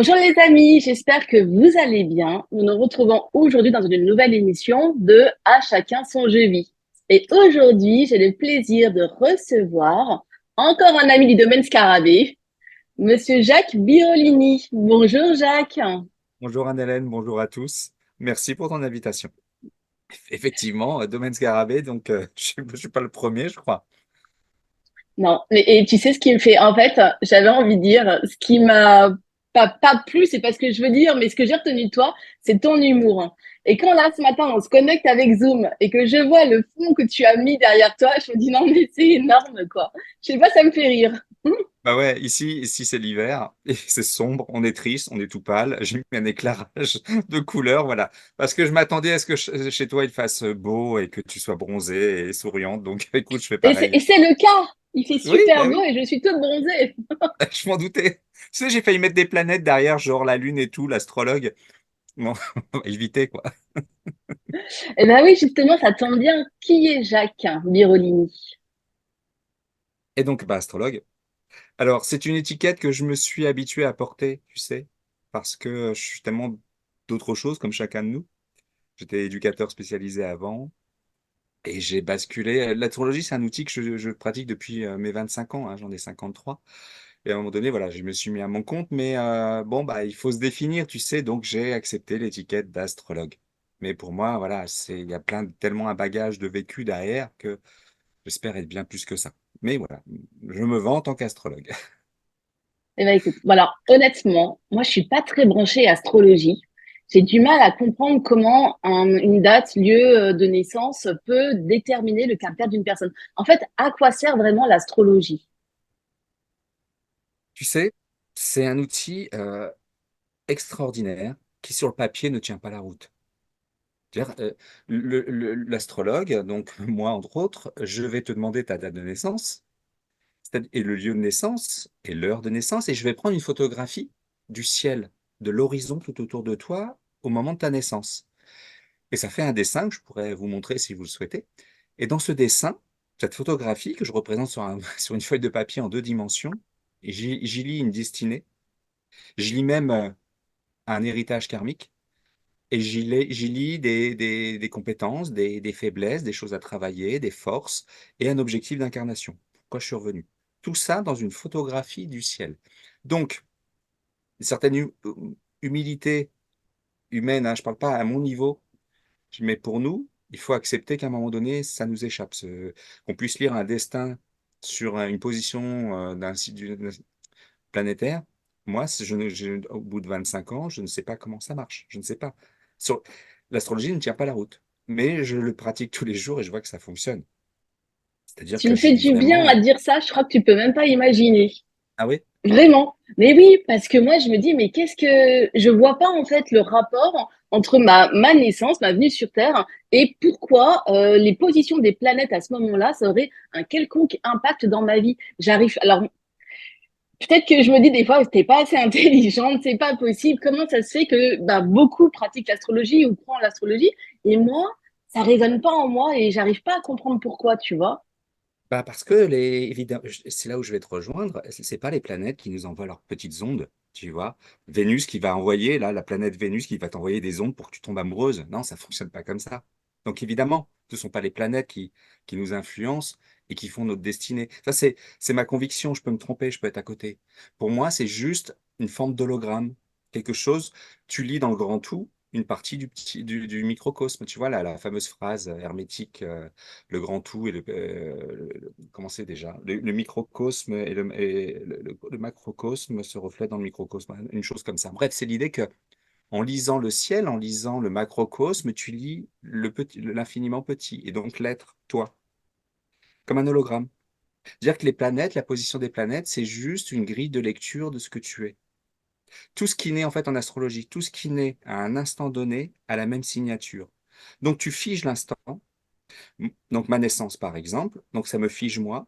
Bonjour les amis, j'espère que vous allez bien. Nous nous retrouvons aujourd'hui dans une nouvelle émission de À chacun son jeu vie. Et aujourd'hui, j'ai le plaisir de recevoir encore un ami du domaine Scarabée, Monsieur Jacques Birolini. Bonjour Jacques. Bonjour Anne-Hélène, bonjour à tous. Merci pour ton invitation. Effectivement, domaine Scarabée, donc je suis pas le premier, je crois. Non, mais et tu sais ce qui me fait, en fait, j'avais envie de dire, ce qui m'a pas plu, c'est pas ce que je veux dire, mais ce que j'ai retenu de toi, c'est ton humour. Et quand là, ce matin, on se connecte avec Zoom et que je vois le fond que tu as mis derrière toi, je me dis non, mais c'est énorme, quoi. Je sais pas, ça me fait rire. Bah ouais, ici c'est l'hiver et c'est sombre, on est triste, on est tout pâle. J'ai mis un éclairage de couleur, voilà. Parce que je m'attendais à ce que chez toi il fasse beau et que tu sois bronzée et souriante. Donc écoute, je fais Et pareil. c'est le cas. Il fait Oui, super bah beau oui, et je suis toute bronzée. je m'en doutais. Tu sais, j'ai failli mettre des planètes derrière, genre la lune et tout, l'astrologue. Bon, on va éviter quoi. Eh ben oui, justement, ça tombe bien. Qui est Jacques Birolini? Et donc, bah, astrologue. Alors, c'est une étiquette que je me suis habitué à porter, tu sais, parce que je suis tellement d'autres choses, comme chacun de nous. J'étais éducateur spécialisé avant et j'ai basculé. L'astrologie, c'est un outil que je pratique depuis mes 25 ans, hein, j'en ai 53. Et à un moment donné, voilà, je me suis mis à mon compte, mais bon, bah, il faut se définir, tu sais, donc j'ai accepté l'étiquette d'astrologue. Mais pour moi, voilà, il y a tellement un bagage de vécu derrière que j'espère être bien plus que ça. Mais voilà, je me vends en tant qu'astrologue. Eh ben écoute, voilà, honnêtement, moi je suis pas très branchée astrologie. J'ai du mal à comprendre comment une date, lieu de naissance peut déterminer le caractère d'une personne. En fait, à quoi sert vraiment l'astrologie? Tu sais, c'est un outil extraordinaire qui, sur le papier, ne tient pas la route. C'est-à-dire, l'astrologue, donc moi entre autres, je vais te demander ta date de naissance et le lieu de naissance et l'heure de naissance, et je vais prendre une photographie du ciel, de l'horizon tout autour de toi au moment de ta naissance. Et ça fait un dessin que je pourrais vous montrer si vous le souhaitez. Et dans ce dessin, cette photographie que je représente sur une feuille de papier en 2 dimensions, j'y lis une destinée, j'y lis même un héritage karmique. Et j'y lis des compétences, des faiblesses, des choses à travailler, des forces et un objectif d'incarnation. Pourquoi je suis revenu? Tout ça dans une photographie du ciel. Donc, une certaine humilité humaine, hein, je ne parle pas à mon niveau, mais pour nous, il faut accepter qu'à un moment donné, ça nous échappe. Qu'on puisse lire un destin sur une position d'un site planétaire. Moi, au bout de 25 ans, je ne sais pas comment ça marche. Je ne sais pas. Sur, l'astrologie ne tient pas la route. Mais je le pratique tous les jours et je vois que ça fonctionne. C'est-à-dire Tu que me je fais lis du bien à vraiment. dire ça, je crois que tu peux même pas imaginer. Ah oui? Vraiment. Mais oui, parce que moi je me dis, mais qu'est-ce que je vois pas en fait le rapport entre ma naissance, ma venue sur Terre, et pourquoi les positions des planètes à ce moment-là, ça aurait un quelconque impact dans ma vie. J'arrive. Alors peut-être que je me dis des fois, t'es pas assez intelligente, c'est pas possible. Comment ça se fait que bah, beaucoup pratiquent l'astrologie ou croient en l'astrologie et moi, ça résonne pas en moi et j'arrive pas à comprendre pourquoi, tu vois. Bah parce que évidemment, c'est là où je vais te rejoindre. C'est pas les planètes qui nous envoient leurs petites ondes, tu vois. Vénus qui va envoyer, là, la planète Vénus qui va t'envoyer des ondes pour que tu tombes amoureuse. Non, ça fonctionne pas comme ça. Donc évidemment, ce ne sont pas les planètes qui nous influencent et qui font notre destinée. Ça, c'est ma conviction. Je peux me tromper, je peux être à côté. Pour moi, c'est juste une forme d'hologramme. Quelque chose, tu lis dans le grand tout une partie du microcosme. Tu vois, la fameuse phrase hermétique. Le grand tout et comment c'est déjà? Le microcosme et le macrocosme se reflètent dans le microcosme, une chose comme ça. Bref, c'est l'idée que en lisant le ciel, en lisant le macrocosme, tu lis l'infiniment petit, et donc l'être, toi, comme un hologramme. Dire que les planètes, la position des planètes, c'est juste une grille de lecture de ce que tu es. Tout ce qui naît en fait en astrologie, tout ce qui naît à un instant donné a la même signature. Donc tu figes l'instant, donc ma naissance par exemple, donc ça me fige moi.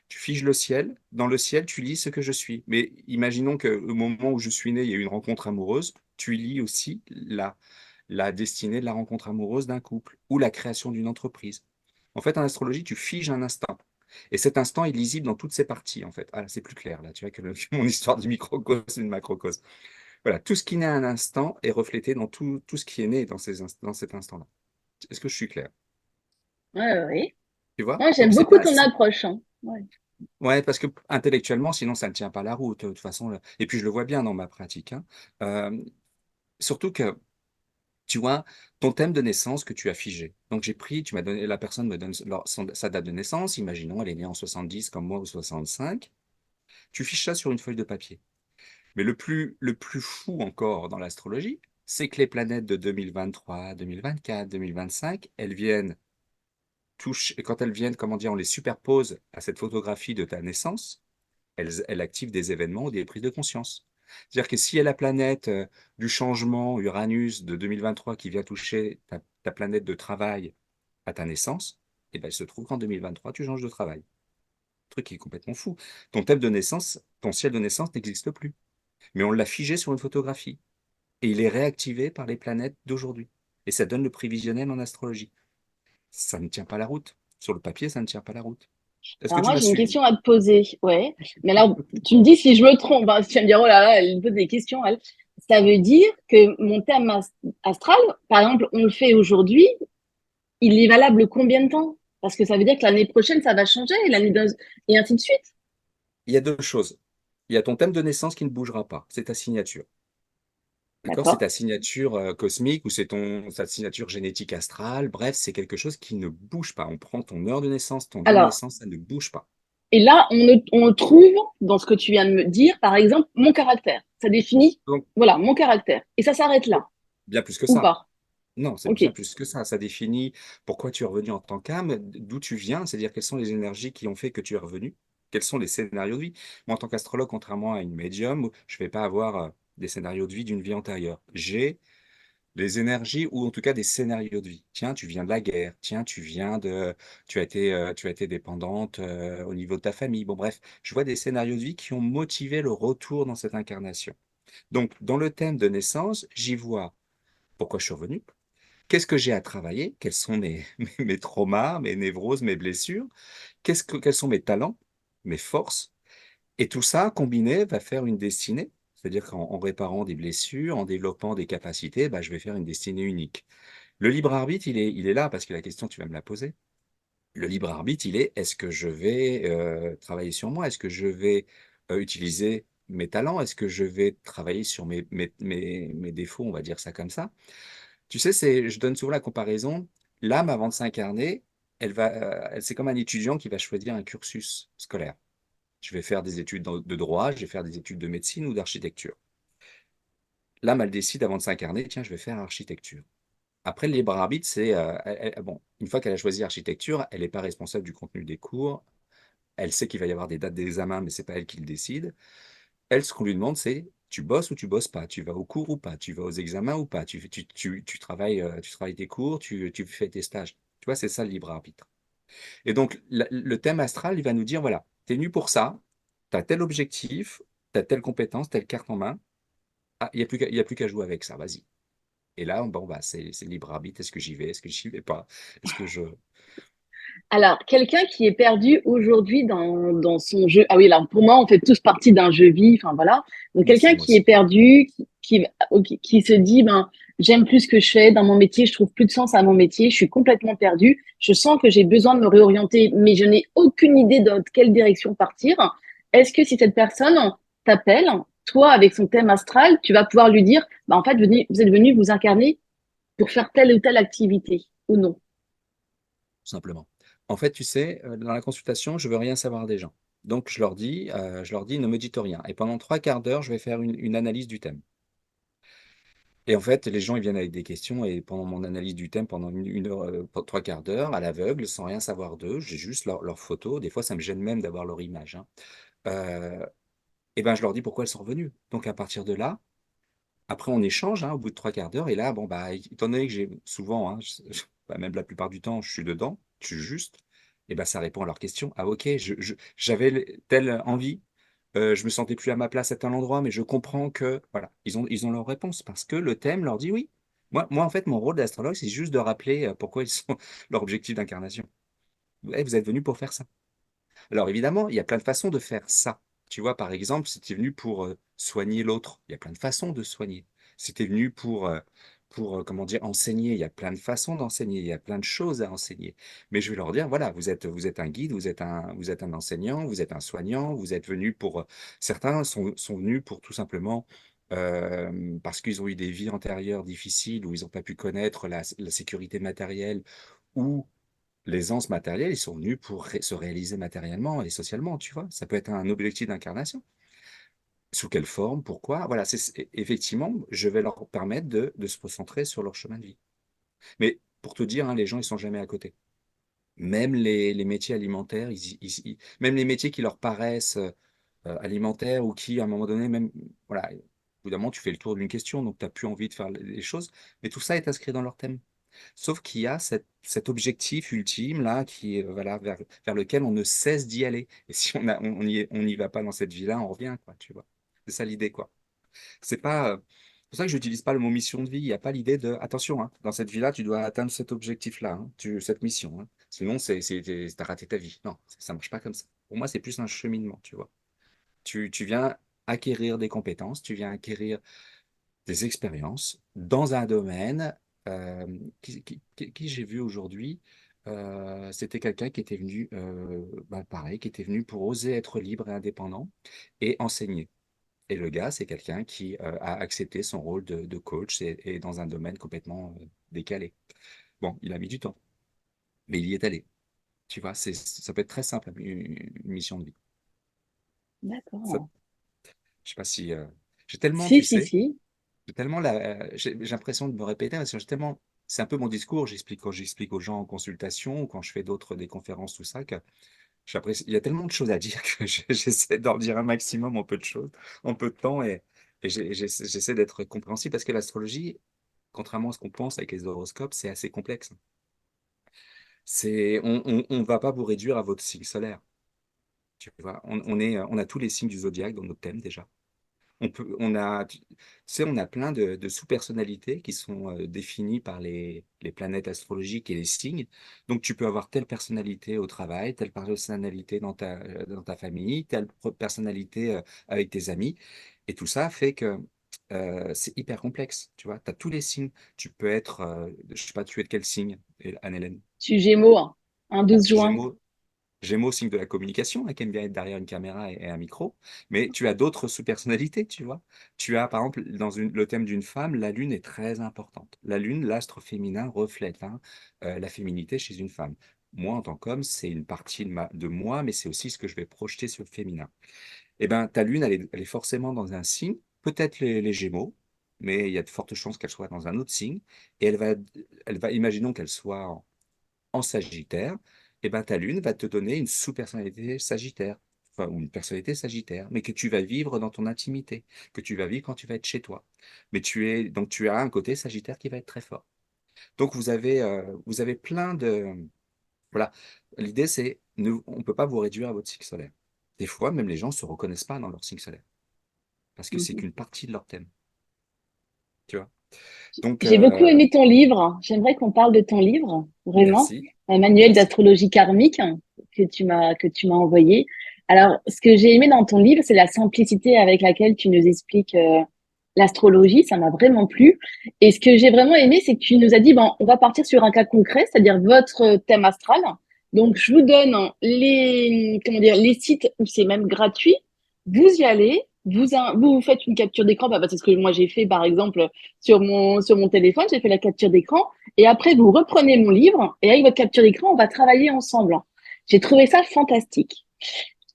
Tu figes le ciel. Dans le ciel, tu lis ce que je suis. Mais imaginons qu'au moment où je suis né, il y a eu une rencontre amoureuse. Tu lis aussi la destinée de la rencontre amoureuse d'un couple ou la création d'une entreprise. En fait, en astrologie, tu figes un instant. Et cet instant est lisible dans toutes ses parties, en fait. Ah, là, c'est plus clair, là. Tu vois que mon histoire du microcosme et du macrocosme. Voilà, tout ce qui naît à un instant est reflété dans tout ce qui est né dans cet instant-là. Est-ce que je suis clair? Ouais, ouais. Tu vois? Moi, Donc, j'aime beaucoup ton approche, hein. Ouais. ouais, parce que intellectuellement, sinon, ça ne tient pas la route, de toute façon. Et puis, je le vois bien dans ma pratique, hein. Euh, Surtout que, tu vois, ton thème de naissance que tu as figé. Donc, j'ai pris, tu m'as donné, la personne me donne sa date de naissance. Imaginons, elle est née en 70 comme moi ou 65. Tu fiches ça sur une feuille de papier. Mais le plus fou encore dans l'astrologie, c'est que les planètes de 2023, 2024, 2025, elles viennent toucher, et quand elles viennent, comment dire, on les superpose à cette photographie de ta naissance, elles activent des événements ou des prises de conscience. C'est-à-dire que si y a la planète du changement, Uranus de 2023, qui vient toucher ta planète de travail à ta naissance, et ben, il se trouve qu'en 2023, tu changes de travail. Truc qui est complètement fou. Ton thème de naissance, ton ciel de naissance n'existe plus. Mais on l'a figé sur une photographie. Et il est réactivé par les planètes d'aujourd'hui. Et ça donne le prévisionnel en astrologie. Ça ne tient pas la route. Sur le papier, ça ne tient pas la route. Est-ce que Alors tu moi, m'as j'ai une suivi? question à te poser. Ouais. Mais alors, tu me dis si je me trompe, hein, si tu vas me dire, oh là là, elle me pose des questions, elle. Ça veut dire que mon thème astral, par exemple, on le fait aujourd'hui, il est valable combien de temps? Parce que ça veut dire que l'année prochaine, ça va changer, et ainsi de suite. Il y a deux choses. Il y a ton thème de naissance qui ne bougera pas. C'est ta signature. D'accord? C'est D'accord? ta signature cosmique ou c'est ta signature génétique astrale. Bref, c'est quelque chose qui ne bouge pas. On prend ton heure de naissance, ton lieu de Alors, naissance, ça ne bouge pas. et là, on trouve dans ce que tu viens de me dire, par exemple, mon caractère. Ça définit, Donc, voilà, mon caractère. Et ça s'arrête là, bien plus que ou ça. pas? Non, c'est Ok. bien plus que ça. Ça définit pourquoi tu es revenu en tant qu'âme, d'où tu viens, c'est-à-dire quelles sont les énergies qui ont fait que tu es revenu, quels sont les scénarios de vie. Moi, en tant qu'astrologue, contrairement à une médium, je ne vais pas avoir des scénarios de vie d'une vie antérieure. J'ai les énergies ou en tout cas des scénarios de vie. Tiens, tu viens de la guerre. Tiens, tu as été dépendante au niveau de ta famille. Bon, bref, je vois des scénarios de vie qui ont motivé le retour dans cette incarnation. Donc, dans le thème de naissance, j'y vois pourquoi je suis revenu. Qu'est-ce que j'ai à travailler? Quels sont mes traumas, mes névroses, mes blessures? Quels sont mes talents, mes forces? Et tout ça, combiné, va faire une destinée. C'est-à-dire qu'en réparant des blessures, en développant des capacités, bah, je vais faire une destinée unique. Le libre arbitre, il est là, parce que la question, tu vas me la poser. Le libre arbitre, est-ce que je vais travailler sur moi? Est-ce que je vais utiliser mes talents? Est-ce que je vais travailler sur mes défauts, on va dire ça comme ça? Tu sais, je donne souvent la comparaison. L'âme, avant de s'incarner, c'est comme un étudiant qui va choisir un cursus scolaire. Je vais faire des études de droit, je vais faire des études de médecine ou d'architecture. L'âme, elle décide avant de s'incarner, tiens, je vais faire architecture. Après, le libre arbitre, bon, une fois qu'elle a choisi architecture, elle n'est pas responsable du contenu des cours. Elle sait qu'il va y avoir des dates d'examen, mais c'est pas elle qui le décide. Elle, ce qu'on lui demande, c'est tu bosses ou tu bosses pas, tu vas au cours ou pas, tu vas aux examens ou pas, tu travailles tes cours, tu fais tes stages. Tu vois, c'est ça le libre arbitre. Et donc, le thème astral, il va nous dire, voilà, tu es venu pour ça, tu as tel objectif, tu as telle compétence, telle carte en main. Ah, il y a plus qu'à jouer avec ça, vas-y. Et là, bon, bah, c'est le libre arbitre. Est-ce que j'y vais? Est-ce que j'y vais pas? Est-ce que je... Alors, quelqu'un qui est perdu aujourd'hui dans son jeu. Ah oui, alors pour moi, on fait tous partie d'un jeu vie. Enfin voilà. Donc quelqu'un Merci, moi qui est aussi. perdu, qui se dit, ben, j'aime plus ce que je fais dans mon métier, je trouve plus de sens à mon métier, je suis complètement perdu. Je sens que j'ai besoin de me réorienter, mais je n'ai aucune idée dans quelle direction partir. Est-ce que si cette personne t'appelle, toi avec son thème astral, tu vas pouvoir lui dire, ben, en fait, vous êtes venu vous incarner pour faire telle ou telle activité ou non? Tout simplement. En fait, tu sais, dans la consultation, je veux rien savoir des gens. Donc, je leur dis, ne me dites rien. Et pendant trois quarts d'heure, je vais faire une analyse du thème. Et en fait, les gens, ils viennent avec des questions. Et pendant mon analyse du thème, pendant une heure, trois quarts d'heure, à l'aveugle, sans rien savoir d'eux, j'ai juste leur photo. Des fois, ça me gêne même d'avoir leur image, hein. Euh, et ben, je leur dis pourquoi elles sont revenues. Donc, à partir de là, après, on échange, hein, au bout de trois quarts d'heure. Et là, bon, bah, étant donné que j'ai souvent, hein, bah, même la plupart du temps, je suis dedans, je suis juste, et ben, ça répond à leurs questions. Ah, ok, j'avais telle envie, je me sentais plus à ma place à tel endroit, mais je comprends que, voilà, ils ont leur réponse parce que le thème leur dit oui. En fait, mon rôle d'astrologue, c'est juste de rappeler pourquoi ils sont leur objectif d'incarnation. Ouais, vous êtes venu pour faire ça. Alors, évidemment, il y a plein de façons de faire ça. Tu vois, par exemple, si tu es venu pour soigner l'autre. Il y a plein de façons de soigner. Si tu es venu comment dire, enseigner, il y a plein de façons d'enseigner, il y a plein de choses à enseigner. Mais je vais leur dire, voilà, vous êtes un guide, vous êtes un enseignant, vous êtes un soignant, vous êtes venu pour... Certains sont venus pour tout simplement... parce qu'ils ont eu des vies antérieures difficiles où ils n'ont pas pu connaître la sécurité matérielle ou l'aisance matérielle, ils sont venus pour se réaliser matériellement et socialement, tu vois. Ça peut être un objectif d'incarnation. Sous quelle forme, pourquoi? Voilà, effectivement, je vais leur permettre de se recentrer sur leur chemin de vie. Mais pour te dire, hein, les gens, ils sont jamais à côté. Même les métiers alimentaires, même les métiers qui leur paraissent alimentaires ou qui, à un moment donné, même, voilà, évidemment, tu fais le tour d'une question, donc tu n'as plus envie de faire les choses, mais tout ça est inscrit dans leur thème. Sauf qu'il y a cet objectif ultime là, qui est voilà, vers lequel on ne cesse d'y aller. Et si on n'y va pas dans cette vie-là, on revient, quoi, tu vois. C'est ça l'idée, quoi. C'est pas, c'est pour ça que je n'utilise pas le mot mission de vie. Il n'y a pas l'idée de, attention, hein, dans cette vie-là, tu dois atteindre cet objectif-là, hein, cette mission, hein. Sinon, t'as raté ta vie. Non, ça ne marche pas comme ça. Pour moi, c'est plus un cheminement, tu vois. Tu viens acquérir des compétences, tu viens acquérir des expériences dans un domaine euh, qui j'ai vu aujourd'hui. C'était quelqu'un qui était venu, pareil, qui était venu pour oser être libre et indépendant et enseigner. Et le gars, c'est quelqu'un qui a accepté son rôle de coach et dans un domaine complètement décalé. Bon, il a mis du temps, mais il y est allé. Tu vois, ça peut être très simple, une mission de vie. Ça, D'accord. je sais pas si... j'ai tellement, Si, tu si, sais, si. j'ai l'impression de me répéter parce que j'ai tellement, c'est un peu mon discours, quand j'explique aux gens en consultation ou quand je fais des conférences, tout ça, que il y a tellement de choses à dire que j'essaie d'en dire un maximum en peu de choses, en peu de temps et j'essaie d'être compréhensible parce que l'astrologie, contrairement à ce qu'on pense avec les horoscopes, c'est assez complexe. On va pas vous réduire à votre signe solaire. Tu vois, on a tous les signes du zodiaque dans notre thème déjà. Tu sais, on a plein de sous-personnalités qui sont définies par les planètes astrologiques et les signes. Donc, tu peux avoir telle personnalité au travail, telle personnalité dans ta famille, telle personnalité avec tes amis. Et tout ça fait que c'est hyper complexe. Tu vois, tu as tous les signes. Tu peux être, je sais pas, tu es de quel signe, Anne-Hélène? Je suis Gémeaux, hein. Un Ah, 12 juin. Gémeaux, Gémeaux, signe de la communication, hein, qui aime bien être derrière une caméra et un micro, mais tu as d'autres sous-personnalités, tu vois. Tu as, par exemple, le thème d'une femme, la lune est très importante. La lune, l'astre féminin, reflète hein, la féminité chez une femme. Moi, en tant qu'homme, c'est une partie de moi, mais c'est aussi ce que je vais projeter sur le féminin. Eh bien, ta lune, elle est forcément dans un signe, peut-être les Gémeaux, mais il y a de fortes chances qu'elle soit dans un autre signe, et imaginons qu'elle soit en Sagittaire, et ben ta lune va te donner une sous-personnalité Sagittaire, enfin, ou une personnalité Sagittaire, mais que tu vas vivre dans ton intimité, que tu vas vivre quand tu vas être chez toi. Mais donc tu as un côté Sagittaire qui va être très fort. Donc vous avez plein de... Voilà. L'idée, on ne peut pas vous réduire à votre cycle solaire. Des fois, même les gens ne se reconnaissent pas dans leur cycle solaire, parce que c'est Mhm. qu'une partie de leur thème, tu vois. Donc, J'ai beaucoup aimé ton livre. J'aimerais qu'on parle de ton livre, vraiment. merci, Un manuel merci. d'astrologie karmique que tu m'as envoyé. Alors, ce que j'ai aimé dans ton livre, c'est la simplicité avec laquelle tu nous expliques l'astrologie. Ça m'a vraiment plu. Et ce que j'ai vraiment aimé, c'est que tu nous as dit, bon, on va partir sur un cas concret, c'est-à-dire votre thème astral. Donc, je vous donne comment dire, les sites où c'est même gratuit. Vous y allez. Vous faites une capture d'écran, bah, c'est ce que moi j'ai fait par exemple sur mon téléphone, j'ai fait la capture d'écran et après vous reprenez mon livre et avec votre capture d'écran, on va travailler ensemble. J'ai trouvé ça fantastique.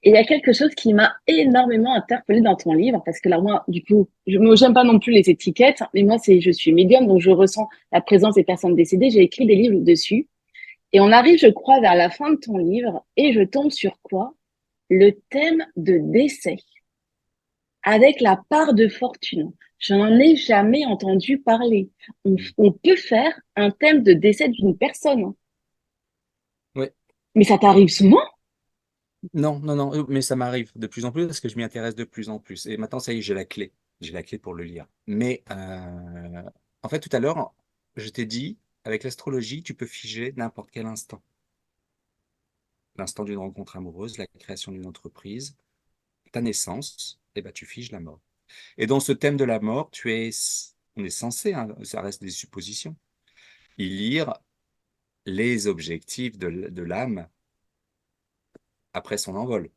Et il y a quelque chose qui m'a énormément interpellée dans ton livre parce que là moi du coup, moi j'aime pas non plus les étiquettes, mais moi je suis médium donc je ressens la présence des personnes décédées, j'ai écrit des livres dessus et on arrive je crois vers la fin de ton livre et je tombe sur quoi? Le thème de décès avec la part de fortune. Je n'en ai jamais entendu parler. On peut faire un thème de décès d'une personne. Oui. Mais ça t'arrive souvent? Non, non, non, mais ça m'arrive de plus en plus parce que je m'y intéresse de plus en plus. Et maintenant, ça y est, j'ai la clé. J'ai la clé pour le lire. Mais en fait, tout à l'heure, je t'ai dit, avec l'astrologie, tu peux figer n'importe quel instant. L'instant d'une rencontre amoureuse, la création d'une entreprise, ta naissance, et ben, tu figes la mort. Et dans ce thème de la mort, on est censé, hein, ça reste des suppositions, y lire les objectifs de l'âme après son envol.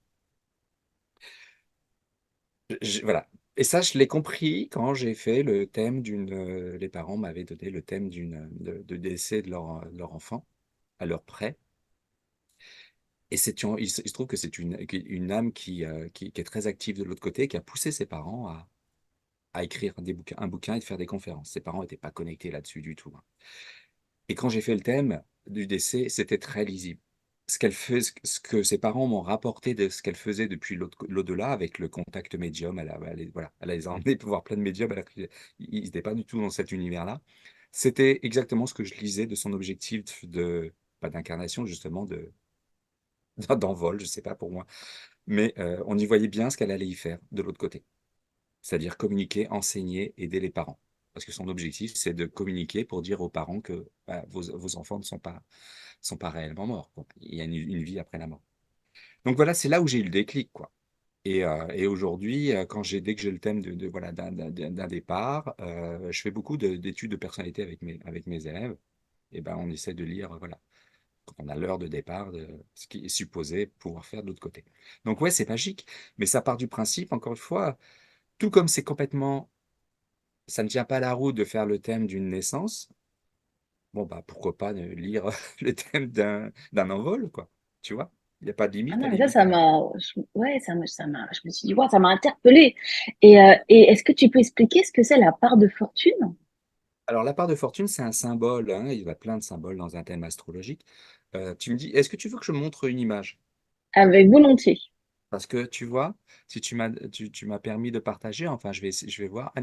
Voilà. Et ça, je l'ai compris quand j'ai fait le thème les parents m'avaient donné le thème de décès de leur enfant à leur près. Et il se trouve que c'est une âme qui est très active de l'autre côté, qui a poussé ses parents à écrire un bouquin et de faire des conférences. Ses parents n'étaient pas connectés là-dessus du tout, hein. Et quand j'ai fait le thème du décès, c'était très lisible. Ce que ses parents m'ont rapporté de ce qu'elle faisait depuis l'au-delà avec le contact médium, voilà, elle les a emmenés pour voir plein de médiums alors qu'ils n'étaient pas du tout dans cet univers-là. C'était exactement ce que je lisais de son objectif pas d'incarnation, justement, d'envol, je sais pas pour moi. Mais on y voyait bien ce qu'elle allait y faire de l'autre côté, c'est-à-dire communiquer, enseigner, aider les parents. Parce que son objectif, c'est de communiquer pour dire aux parents que bah, vos enfants ne sont pas réellement morts, quoi. Il y a une vie après la mort. Donc voilà, c'est là où j'ai eu le déclic, quoi. Et aujourd'hui, dès que j'ai le thème voilà, d'un départ, je fais beaucoup d'études de personnalité avec mes élèves. Et ben, on essaie de lire, voilà, quand on a l'heure de départ de ce qui est supposé pouvoir faire de l'autre côté. Donc ouais, c'est magique, mais ça part du principe, encore une fois, tout comme c'est complètement, ça ne tient pas la route de faire le thème d'une naissance. Bon, bah, pourquoi pas lire le thème d'un envol, quoi. Tu vois? Il n'y a pas de Ah limite, non, la mais ça, limite, elle est là. ouais, je me suis dit, ouais, ça m'a interpellée. Et est-ce que tu peux expliquer ce que c'est la part de fortune? Alors, la part de fortune, c'est un symbole, hein. Il y a plein de symboles dans un thème astrologique. Tu me dis, est-ce que tu veux que je montre une image? Avec volontiers. Parce que tu vois, si tu m'as permis de partager, enfin, je vais voir.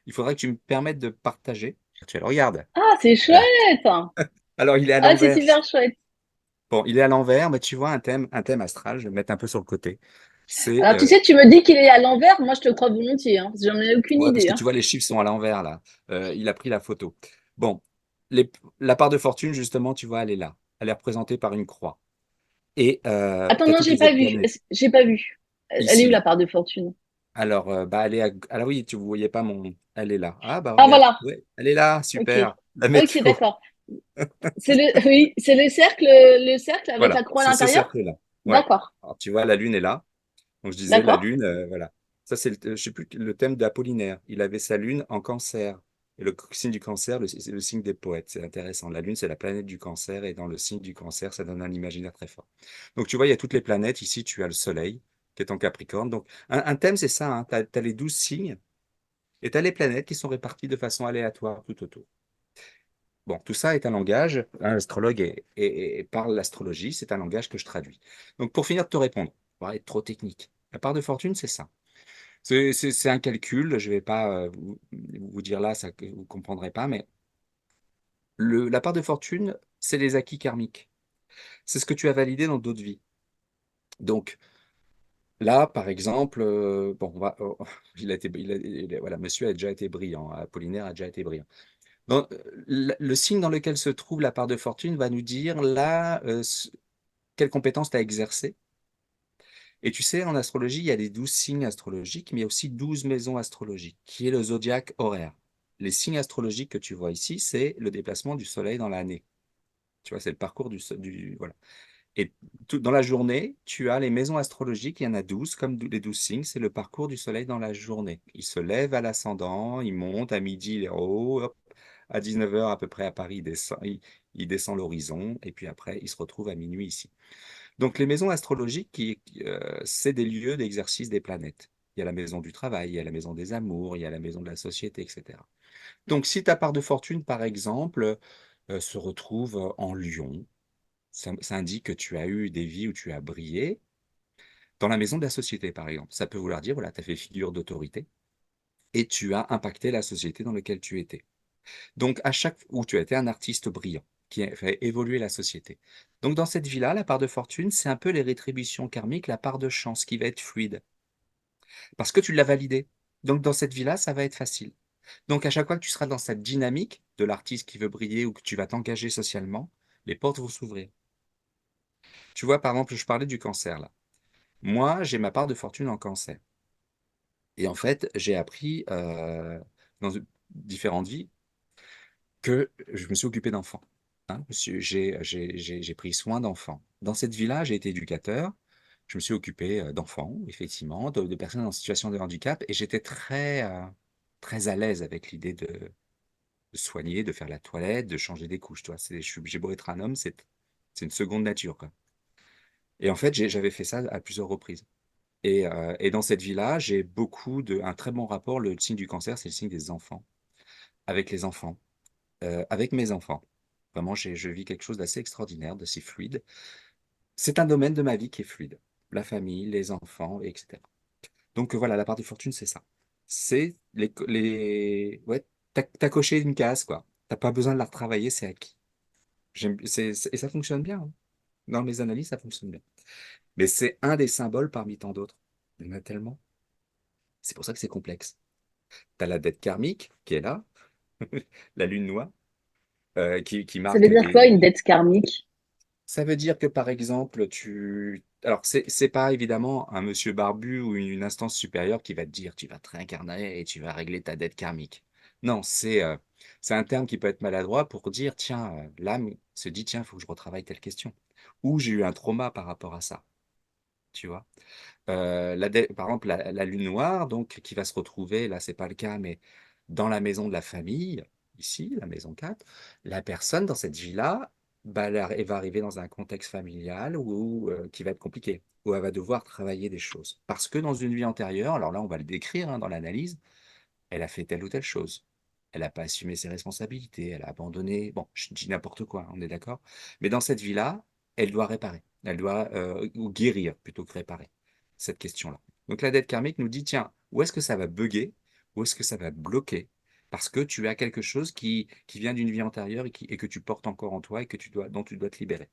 Il faudrait que tu me permettes de partager. Tu le regardes. Ah, c'est Voilà. chouette! Alors, il est à Ah, c'est l'envers. super chouette. Bon, il est à l'envers, mais tu vois un thème astral. Je vais le mettre un peu sur le côté. C'est Alors, tu sais, tu me dis qu'il est à l'envers, moi, je te crois volontiers, hein, parce que j'en ai aucune Ouais, parce idée, que hein. tu vois, les chiffres sont à l'envers là. Il a pris la photo. Bon, la part de fortune, justement, tu vois, elle est là. Elle est représentée par une croix. Et Attends, tu as non, toutes j'ai les pas autres vu. planètes. J'ai pas vu. Elle est où la Ici. part de fortune? Alors, bah, alors oui, tu ne voyais pas mon. Elle est là. Ah, bah Ah, regarde. voilà. Ouais, elle est là. Ok. Super. La Ok, météo. d'accord. Oui, c'est le cercle avec Voilà, la croix à c'est ce l'intérieur? cercle-là. Ouais. D'accord. Alors, tu vois, la lune est là. Donc, je disais, la D'accord. lune, voilà. Ça, je sais plus, le thème d'Apollinaire. Il avait sa lune en cancer. Et le signe du cancer, c'est le signe des poètes. C'est intéressant. La lune, c'est la planète du cancer. Et dans le signe du cancer, ça donne un imaginaire très fort. Donc, tu vois, il y a toutes les planètes. Ici, tu as le soleil qui est en Capricorne. Donc, un thème, c'est ça, hein. Tu as les 12 signes et tu as les planètes qui sont réparties de façon aléatoire tout autour. Bon, tout ça est un langage. Un astrologue parle l'astrologie. C'est un langage que je traduis. Donc, pour finir de te répondre, on va être trop technique. La part de fortune, c'est ça. C'est un calcul, je ne vais pas vous dire là, ça, que vous ne comprendrez pas, mais la part de fortune, c'est les acquis karmiques. C'est ce que tu as validé dans d'autres vies. Donc là, par exemple, bon, voilà, monsieur a déjà été brillant, Apollinaire a déjà été brillant. Le signe dans lequel se trouve la part de fortune va nous dire là, quelles compétences tu as exercées. Et tu sais, en astrologie, il y a les 12 signes astrologiques, mais il y a aussi 12 maisons astrologiques, qui est le zodiaque horaire. Les signes astrologiques que tu vois ici, c'est le déplacement du Soleil dans l'année. Tu vois, c'est le parcours voilà. Et dans la journée, tu as les maisons astrologiques, il y en a 12, comme les 12 signes, c'est le parcours du Soleil dans la journée. Il se lève à l'ascendant, il monte, à midi, il est en haut, hop, à 19 heures à peu près à Paris, il descend l'horizon, et puis après, il se retrouve à minuit ici. Donc, les maisons astrologiques, c'est des lieux d'exercice des planètes. Il y a la maison du travail, il y a la maison des amours, il y a la maison de la société, etc. Donc, si ta part de fortune, par exemple, se retrouve en Lion, ça indique que tu as eu des vies où tu as brillé dans la maison de la société, par exemple. Ça peut vouloir dire, voilà, tu as fait figure d'autorité et tu as impacté la société dans laquelle tu étais. Donc, à chaque où tu as été un artiste brillant qui a fait évoluer la société. Donc, dans cette vie-là, la part de fortune, c'est un peu les rétributions karmiques, la part de chance qui va être fluide parce que tu l'as validé. Donc, dans cette vie-là, ça va être facile. Donc, à chaque fois que tu seras dans cette dynamique de l'artiste qui veut briller ou que tu vas t'engager socialement, les portes vont s'ouvrir. Tu vois, par exemple, je parlais du cancer là. Moi, j'ai ma part de fortune en cancer. Et en fait, j'ai appris dans différentes vies que je me suis occupé d'enfants. Hein. J'ai pris soin d'enfants. Dans cette vie-là, j'ai été éducateur. Je me suis occupé d'enfants, effectivement, de personnes en situation de handicap, et j'étais très à l'aise avec l'idée de soigner, de faire la toilette, de changer des couches. Tu vois, j'ai beau être un homme, c'est une seconde nature, quoi. Et en fait, j'avais fait ça à plusieurs reprises. Et dans cette vie-là, j'ai un très bon rapport. Le signe du cancer, c'est le signe des enfants, avec les enfants, avec mes enfants. Vraiment, je vis quelque chose d'assez extraordinaire, d'assez fluide. C'est un domaine de ma vie qui est fluide. La famille, les enfants, etc. Donc voilà, la part de fortune, c'est ça. C'est ouais, t'as coché une case, quoi. T'as pas besoin de la retravailler, c'est acquis. Et ça fonctionne bien, hein. Dans mes analyses, ça fonctionne bien. Mais c'est un des symboles parmi tant d'autres. Il y en a tellement. C'est pour ça que c'est complexe. T'as la dette karmique qui est là, la lune noire, qui Ça veut marque dire quoi, une dette karmique? Ça veut dire que, par exemple, Alors, c'est pas évidemment un monsieur barbu ou une instance supérieure qui va te dire tu vas te réincarner et tu vas régler ta dette karmique. Non, c'est un terme qui peut être maladroit pour dire tiens, l'âme se dit tiens, il faut que je retravaille telle question. Ou j'ai eu un trauma par rapport à ça, tu vois. Par exemple, la lune noire, donc, qui va se retrouver, là, c'est pas le cas, mais dans la maison de la famille, ici, la maison 4, la personne dans cette vie-là, bah, elle va arriver dans un contexte familial qui va être compliqué, où elle va devoir travailler des choses. Parce que dans une vie antérieure, alors là, on va le décrire hein, dans l'analyse, elle a fait telle ou telle chose. Elle n'a pas assumé ses responsabilités, elle a abandonné. Bon, je dis n'importe quoi, on est d'accord. Mais dans cette vie-là, elle doit réparer. Elle doit ou guérir plutôt que réparer cette question-là. Donc la dette karmique nous dit, tiens, où est-ce que ça va bugger? Où est-ce que ça va bloquer? Parce que tu as quelque chose qui vient d'une vie antérieure et que tu portes encore en toi et dont tu dois te libérer.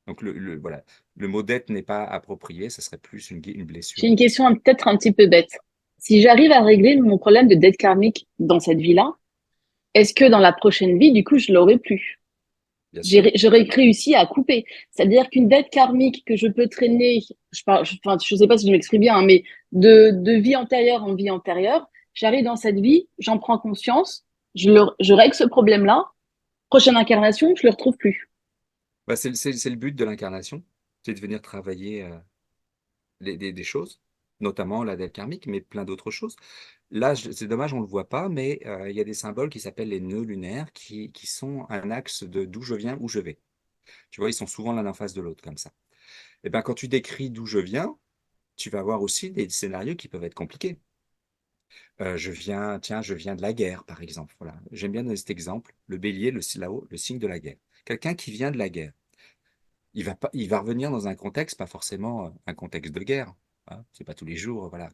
Donc voilà, le mot dette n'est pas approprié, ce serait plus une J'ai blessure une ou autre. question peut-être un petit peu bête. Si j'arrive à régler mon problème de dette karmique dans cette vie-là, est-ce que dans la prochaine vie, du coup, je l'aurai plus? Bien sûr. J'aurais réussi à couper. C'est-à-dire qu'une dette karmique que je peux traîner, enfin, je sais pas si je m'exprime bien, hein, mais de vie antérieure en vie antérieure, j'arrive dans cette vie, j'en prends conscience, je règle ce problème-là, prochaine incarnation, je le retrouve plus. Bah, c'est le but de l'incarnation, c'est de venir travailler des choses, notamment la dette karmique, mais plein d'autres choses. Là, c'est dommage, on ne le voit pas, mais il y a des symboles qui s'appellent les nœuds lunaires qui sont un axe de d'où je viens, où je vais. Tu vois, ils sont souvent l'un en face de l'autre, comme ça. Et ben, quand tu décris d'où je viens, tu vas avoir aussi des scénarios qui peuvent être compliqués. Tiens, je viens de la guerre, par exemple. Voilà. J'aime bien donner cet exemple. Le bélier, là-haut, le signe de la guerre. Quelqu'un qui vient de la guerre. Il va revenir dans un contexte, pas forcément un contexte de guerre. Hein. C'est pas tous les jours, voilà,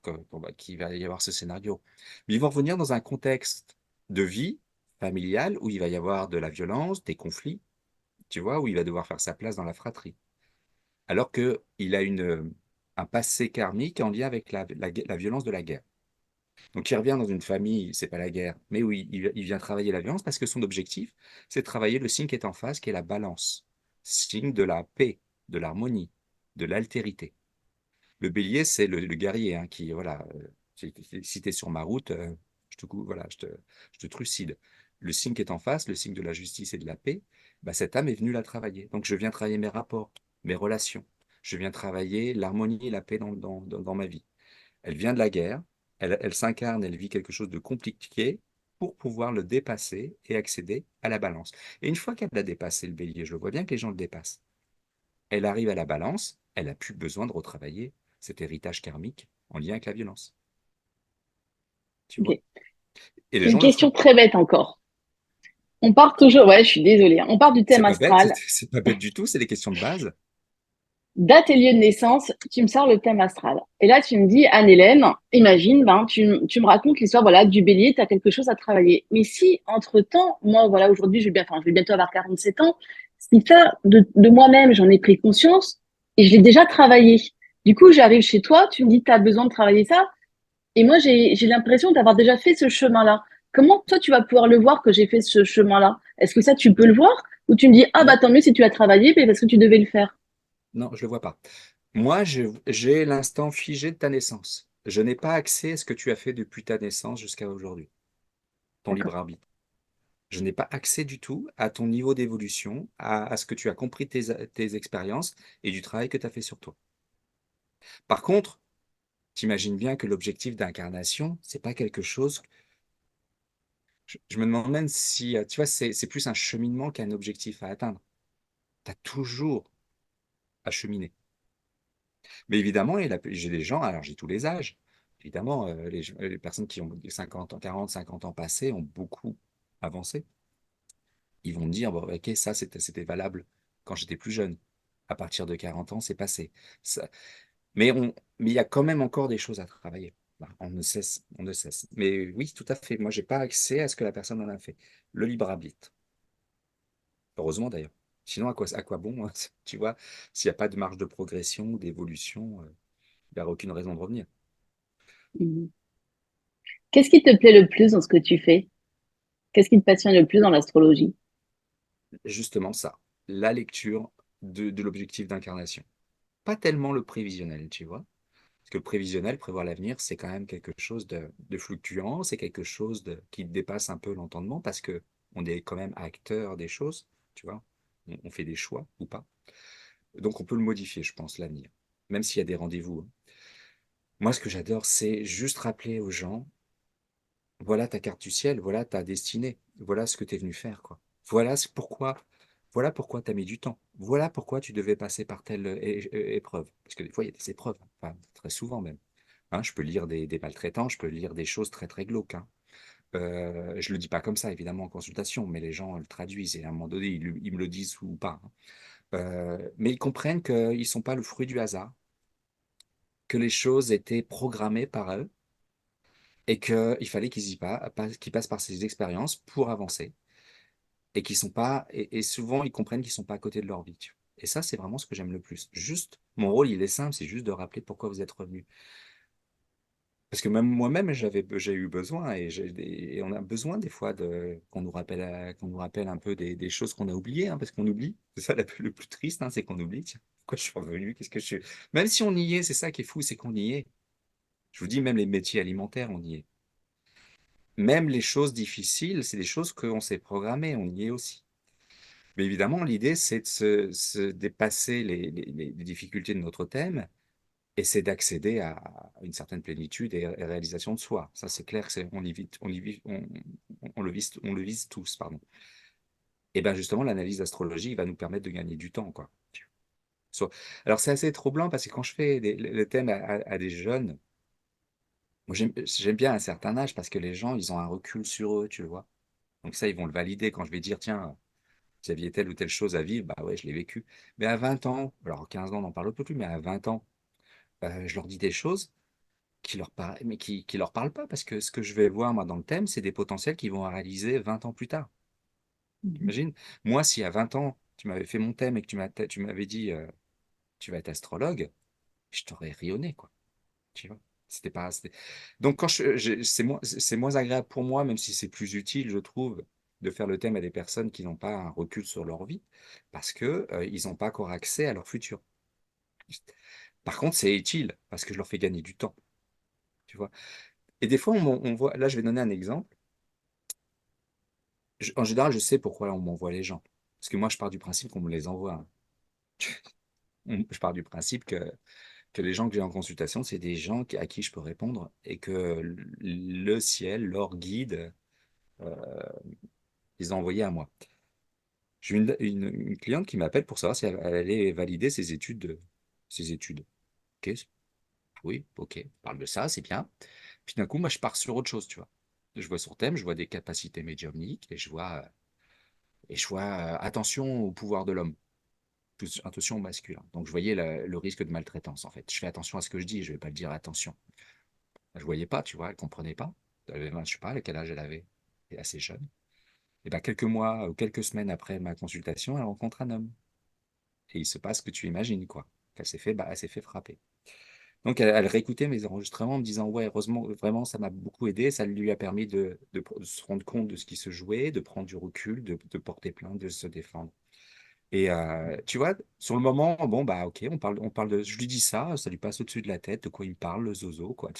qu'il va y avoir ce scénario. Mais il va revenir dans un contexte de vie familiale où il va y avoir de la violence, des conflits, tu vois, où il va devoir faire sa place dans la fratrie. Alors qu'il a un passé karmique en lien avec la violence de la guerre. Donc il revient dans une famille, c'est pas la guerre, mais oui, il vient travailler la violence parce que son objectif, c'est de travailler le signe qui est en face, qui est la balance, signe de la paix, de l'harmonie, de l'altérité. Le bélier, c'est le guerrier hein, qui, voilà, si tu es sur ma route, voilà, je te trucide. Le signe qui est en face, le signe de la justice et de la paix, bah, cette âme est venue la travailler. Donc je viens travailler mes rapports, mes relations. Je viens travailler l'harmonie et la paix dans ma vie. Elle vient de la guerre, elle s'incarne, elle vit quelque chose de compliqué pour pouvoir le dépasser et accéder à la balance. Et une fois qu'elle a dépassé le bélier, je vois bien que les gens le dépassent. Elle arrive à la balance, elle n'a plus besoin de retravailler cet héritage karmique en lien avec la violence. Tu vois? Ok. Et les Une gens le question font. très bête encore. On part toujours, ouais, je suis désolée, hein. On part du C'est thème pas bête, astral. c'est pas bête du tout, c'est des questions de base. Date et lieu de naissance, tu me sors le thème astral. Et là, tu me dis, Anne-Hélène, imagine, ben, tu me racontes l'histoire, voilà, du bélier, tu as quelque chose à travailler. Mais si, entre-temps, moi, voilà, aujourd'hui, je vais bientôt avoir 47 ans, si ça, de moi-même, j'en ai pris conscience et je l'ai déjà travaillé. Du coup, j'arrive chez toi, tu me dis, tu as besoin de travailler ça. Et moi, j'ai l'impression d'avoir déjà fait ce chemin-là. Comment toi, tu vas pouvoir le voir que j'ai fait ce chemin-là? Est-ce que ça, tu peux le voir? Ou tu me dis, ah bah Non, tant mieux si tu as travaillé, mais parce que tu devais le faire. non, je le vois pas. Moi, j'ai l'instant figé de ta naissance. Je n'ai pas accès à ce que tu as fait depuis ta naissance jusqu'à aujourd'hui, ton libre D'accord. arbitre. Je n'ai pas accès du tout à ton niveau d'évolution, à ce que tu as compris de tes expériences et du travail que tu as fait sur toi. Par contre, t'imagines bien que l'objectif d'incarnation, c'est pas quelque chose. Je me demande même si, tu vois, c'est plus un cheminement qu'un objectif à atteindre. Tu as toujours à cheminer. Mais évidemment, j'ai des gens, alors j'ai tous les âges. Évidemment, les personnes qui ont 50 ans, 40, 50 ans passés ont beaucoup avancé. Ils vont me dire, bon, ok, ça c'était valable quand j'étais plus jeune. À partir de 40 ans, c'est passé. Ça- mais mais il y a quand même encore des choses à travailler. Bah, on ne cesse, on ne cesse. Mais oui, tout à fait. Moi, j'ai pas accès à ce que la personne en a fait. Le libre arbitre. Heureusement d'ailleurs. Sinon, à quoi bon, hein, tu vois, s'il n'y a pas de marge de progression, d'évolution, il n'y aura aucune raison de revenir. Mhm. Qu'est-ce qui te plaît le plus dans ce que tu fais? Qu'est-ce qui te passionne le plus dans l'astrologie? Justement ça, la lecture de l'objectif d'incarnation. Pas tellement le prévisionnel, tu vois. Parce que le prévisionnel, prévoir l'avenir, c'est quand même quelque chose de fluctuant, c'est quelque chose qui dépasse un peu l'entendement parce que on est quand même acteur des choses, tu vois. On fait des choix ou pas. Donc on peut le modifier, je pense, l'avenir. Même s'il y a des rendez-vous, hein. Moi, ce que j'adore, c'est juste rappeler aux gens, voilà ta carte du ciel, voilà ta destinée, voilà ce que tu es venu faire, quoi. Pourquoi, voilà pourquoi tu as mis du temps. Voilà pourquoi tu devais passer par telle épreuve. Parce que des fois, il y a des épreuves, enfin, très souvent même. Hein, je peux lire des maltraitants, je peux lire des choses très très glauques, hein. Je le dis pas comme ça, évidemment, en consultation, mais les gens le traduisent et à un moment donné, ils me le disent ou pas, hein. Mais ils comprennent qu'ils ne sont pas le fruit du hasard, que les choses étaient programmées par eux et qu'il fallait qu'ils passent par ces expériences pour avancer et qu'ils sont pas, et souvent ils comprennent qu'ils sont pas à côté de leur vie. Tu vois. Et ça, c'est vraiment ce que j'aime le plus. Juste, mon rôle, il est simple, c'est juste de rappeler pourquoi vous êtes revenu. Parce que même moi-même, j'ai eu besoin et on a besoin des fois qu'on nous rappelle un peu des choses qu'on a oubliées, hein, parce qu'on oublie. C'est ça le plus triste, hein, c'est qu'on oublie. Tiens, pourquoi je suis revenu? Qu'est-ce que je suis. Même si on y est, c'est ça qui est fou, c'est qu'on y est. Je vous dis, même les métiers alimentaires, on y est. Même les choses difficiles, c'est des choses qu'on s'est programmées, on y est aussi. Mais évidemment, l'idée, c'est de se dépasser les difficultés de notre thème et c'est d'accéder à une certaine plénitude et réalisation de soi. Ça, c'est clair, on le vise tous, pardon. Et bien justement, l'analyse astrologique va nous permettre de gagner du temps, quoi. So- Alors, c'est assez troublant parce que quand je fais le thème à des jeunes, moi, j'aime bien un certain âge parce que les gens, ils ont un recul sur eux, tu le vois. Donc ça, ils vont le valider quand je vais dire, tiens, vous aviez telle ou telle chose à vivre, bah ouais, je l'ai vécu. Mais à 20 ans, alors 15 ans, on n'en parle plus, mais à 20 ans, je leur dis des choses qui leur parlent pas, parce que ce que je vais voir, moi, dans le thème, c'est des potentiels qui vont réaliser 20 ans plus tard. Mhm. Imagine, moi, si à 20 ans, tu m'avais fait mon thème et que tu m'avais dit, tu vas être astrologue, je t'aurais rayonné, quoi. Tu vois? C'était pas. Donc, c'est moins agréable pour moi, même si c'est plus utile, je trouve, de faire le thème à des personnes qui n'ont pas un recul sur leur vie, parce que, ils n'ont pas encore accès à leur futur. Par contre, c'est utile, parce que je leur fais gagner du temps, tu vois. Et des fois, on voit, là, je vais donner un exemple. En général, je sais pourquoi on m'envoie les gens. Parce que moi, je pars du principe qu'on me les envoie, hein. Je pars du principe que les gens que j'ai en consultation, c'est des gens à qui je peux répondre et que le ciel, leur guide, euh, les a envoyés à moi. J'ai une cliente qui m'appelle pour savoir si elle allait valider ses études. Ses études. Ok, oui, ok, on parle de ça, c'est bien. Puis d'un coup, moi, je pars sur autre chose, tu vois. Je vois sur thème, je vois des capacités médiumniques et je vois attention au pouvoir de l'homme, attention au masculin. Donc, je voyais le risque de maltraitance, en fait. Je fais attention à ce que je dis, je vais pas le dire attention. Je voyais pas, tu vois, elle comprenait pas. Je sais pas à quel âge elle avait. Elle est assez jeune. Et ben, quelques mois ou quelques semaines après ma consultation, elle rencontre un homme. Et il se passe ce que tu imagines, quoi. Elle s'est fait frapper. Donc, elle réécoutait mes enregistrements en me disant, ouais, heureusement, vraiment, ça m'a beaucoup aidé. Ça lui a permis de se rendre compte de ce qui se jouait, de prendre du recul, de porter plainte, de se défendre. Et tu vois, sur le moment, bon, bah, ok, on parle de. Je lui dis ça lui passe au-dessus de la tête, de quoi il me parle, le zozo, quoi.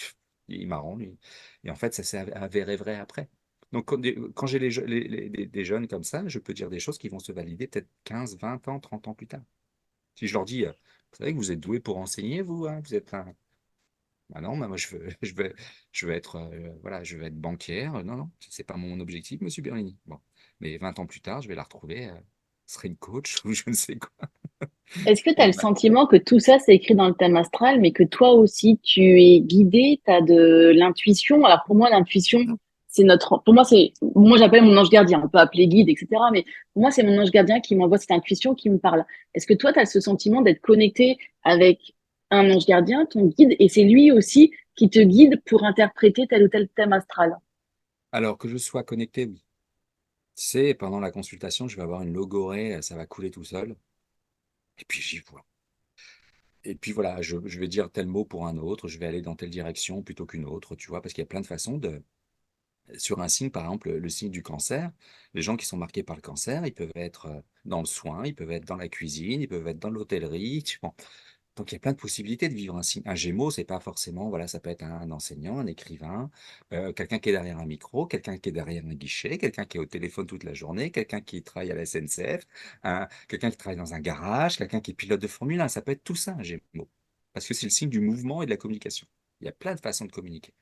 Il est marrant, lui. Et en fait, ça s'est avéré vrai après. Donc, quand j'ai des jeunes comme ça, je peux dire des choses qui vont se valider peut-être 15, 20 ans, 30 ans plus tard. Si je leur dis, vous savez que vous êtes doué pour enseigner, vous, hein, vous êtes un. Bah non, bah moi, je veux être, voilà, je veux être banquière. Non, non, c'est pas mon objectif, monsieur Berlini. Bon. Mais 20 ans plus tard, je vais la retrouver, ce serait une coach ou je ne sais quoi. Est-ce que tu as Et le bah, sentiment que tout ça, c'est écrit dans le thème astral, mais que toi aussi, tu es guidé, tu as de l'intuition? Alors pour moi, l'intuition, c'est notre... Pour moi, c'est... Moi, j'appelle mon ange gardien. On peut appeler guide, etc. Mais pour moi, c'est mon ange gardien qui m'envoie cette intuition, qui me parle. Est-ce que toi, tu as ce sentiment d'être connecté avec un ange gardien, ton guide, et c'est lui aussi qui te guide pour interpréter tel ou tel thème astral? alors que je sois connecté, oui. Tu sais, pendant la consultation, je vais avoir une logorée, ça va couler tout seul. Et puis j'y vois. Et puis voilà, je vais dire tel mot pour un autre, je vais aller dans telle direction plutôt qu'une autre, tu vois, parce qu'il y a plein de façons de. Sur un signe, par exemple, le signe du cancer, les gens qui sont marqués par le cancer, ils peuvent être dans le soin, ils peuvent être dans la cuisine, ils peuvent être dans l'hôtellerie. Bon. Donc il y a plein de possibilités de vivre un signe. Un Gémeaux, c'est pas forcément, voilà, ça peut être un enseignant, un écrivain, quelqu'un qui est derrière un micro, quelqu'un qui est derrière un guichet, quelqu'un qui est au téléphone toute la journée, quelqu'un qui travaille à la SNCF, quelqu'un qui travaille dans un garage, quelqu'un qui est pilote de Formule 1. Ça peut être tout ça, un Gémeaux. Parce que c'est le signe du mouvement et de la communication. Il y a plein de façons de communiquer.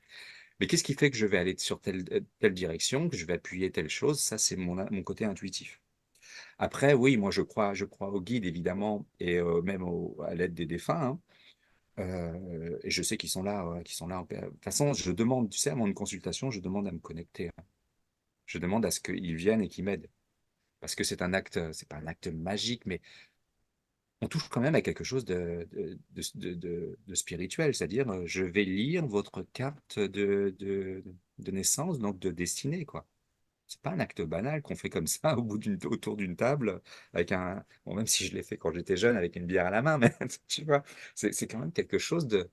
Mais qu'est-ce qui fait que je vais aller sur telle direction, que je vais appuyer telle chose? Ça, c'est mon côté intuitif. Après, oui, moi, je crois au guide, évidemment, et même à l'aide des défunts, hein. Et je sais qu'ils sont là, qu'ils sont là. De toute façon, je demande, tu sais, à mon consultation, je demande à me connecter, hein. Je demande à ce qu'ils viennent et qu'ils m'aident. Parce que c'est un acte, c'est pas un acte magique, mais on touche quand même à quelque chose de spirituel. C'est-à-dire, je vais lire votre carte de naissance, donc de destinée, quoi. C'est pas un acte banal qu'on fait comme ça autour d'une table avec un. Bon, même si je l'ai fait quand j'étais jeune avec une bière à la main, mais tu vois, c'est quand même quelque chose de.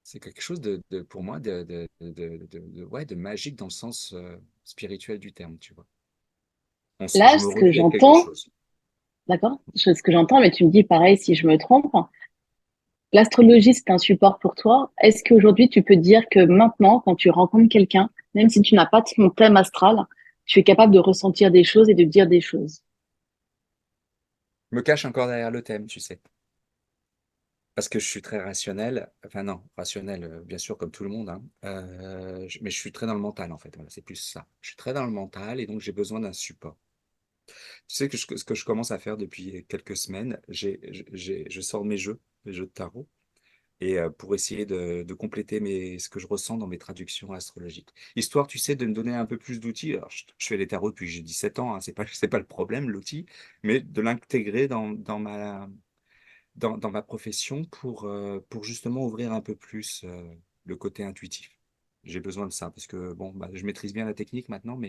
C'est quelque chose pour moi, ouais, de magique dans le sens spirituel du terme, tu vois. Je Là, me ce que relie à quelque j'entends, chose. d'accord? Ce que j'entends, mais tu me dis pareil si je me trompe. L'astrologie, c'est un support pour toi. Est-ce qu'aujourd'hui, tu peux dire que maintenant, quand tu rencontres quelqu'un, même si tu n'as pas ton thème astral, tu es capable de ressentir des choses et de dire des choses? Je me cache encore derrière le thème, tu sais. Parce que je suis très rationnel. Enfin, non, rationnel, bien sûr, comme tout le monde, hein. Mais je suis très dans le mental, en fait. Voilà, c'est plus ça. Je suis très dans le mental et donc j'ai besoin d'un support. Tu sais que ce que je commence à faire depuis quelques semaines, je sors mes jeux de tarot, et pour essayer de compléter ce que je ressens dans mes traductions astrologiques. Histoire, tu sais, de me donner un peu plus d'outils. Alors, je fais les tarots depuis que j'ai 17 ans, hein, c'est pas le problème, l'outil, mais de l'intégrer dans ma profession pour justement ouvrir un peu plus le côté intuitif. J'ai besoin de ça parce que bon, bah, je maîtrise bien la technique maintenant,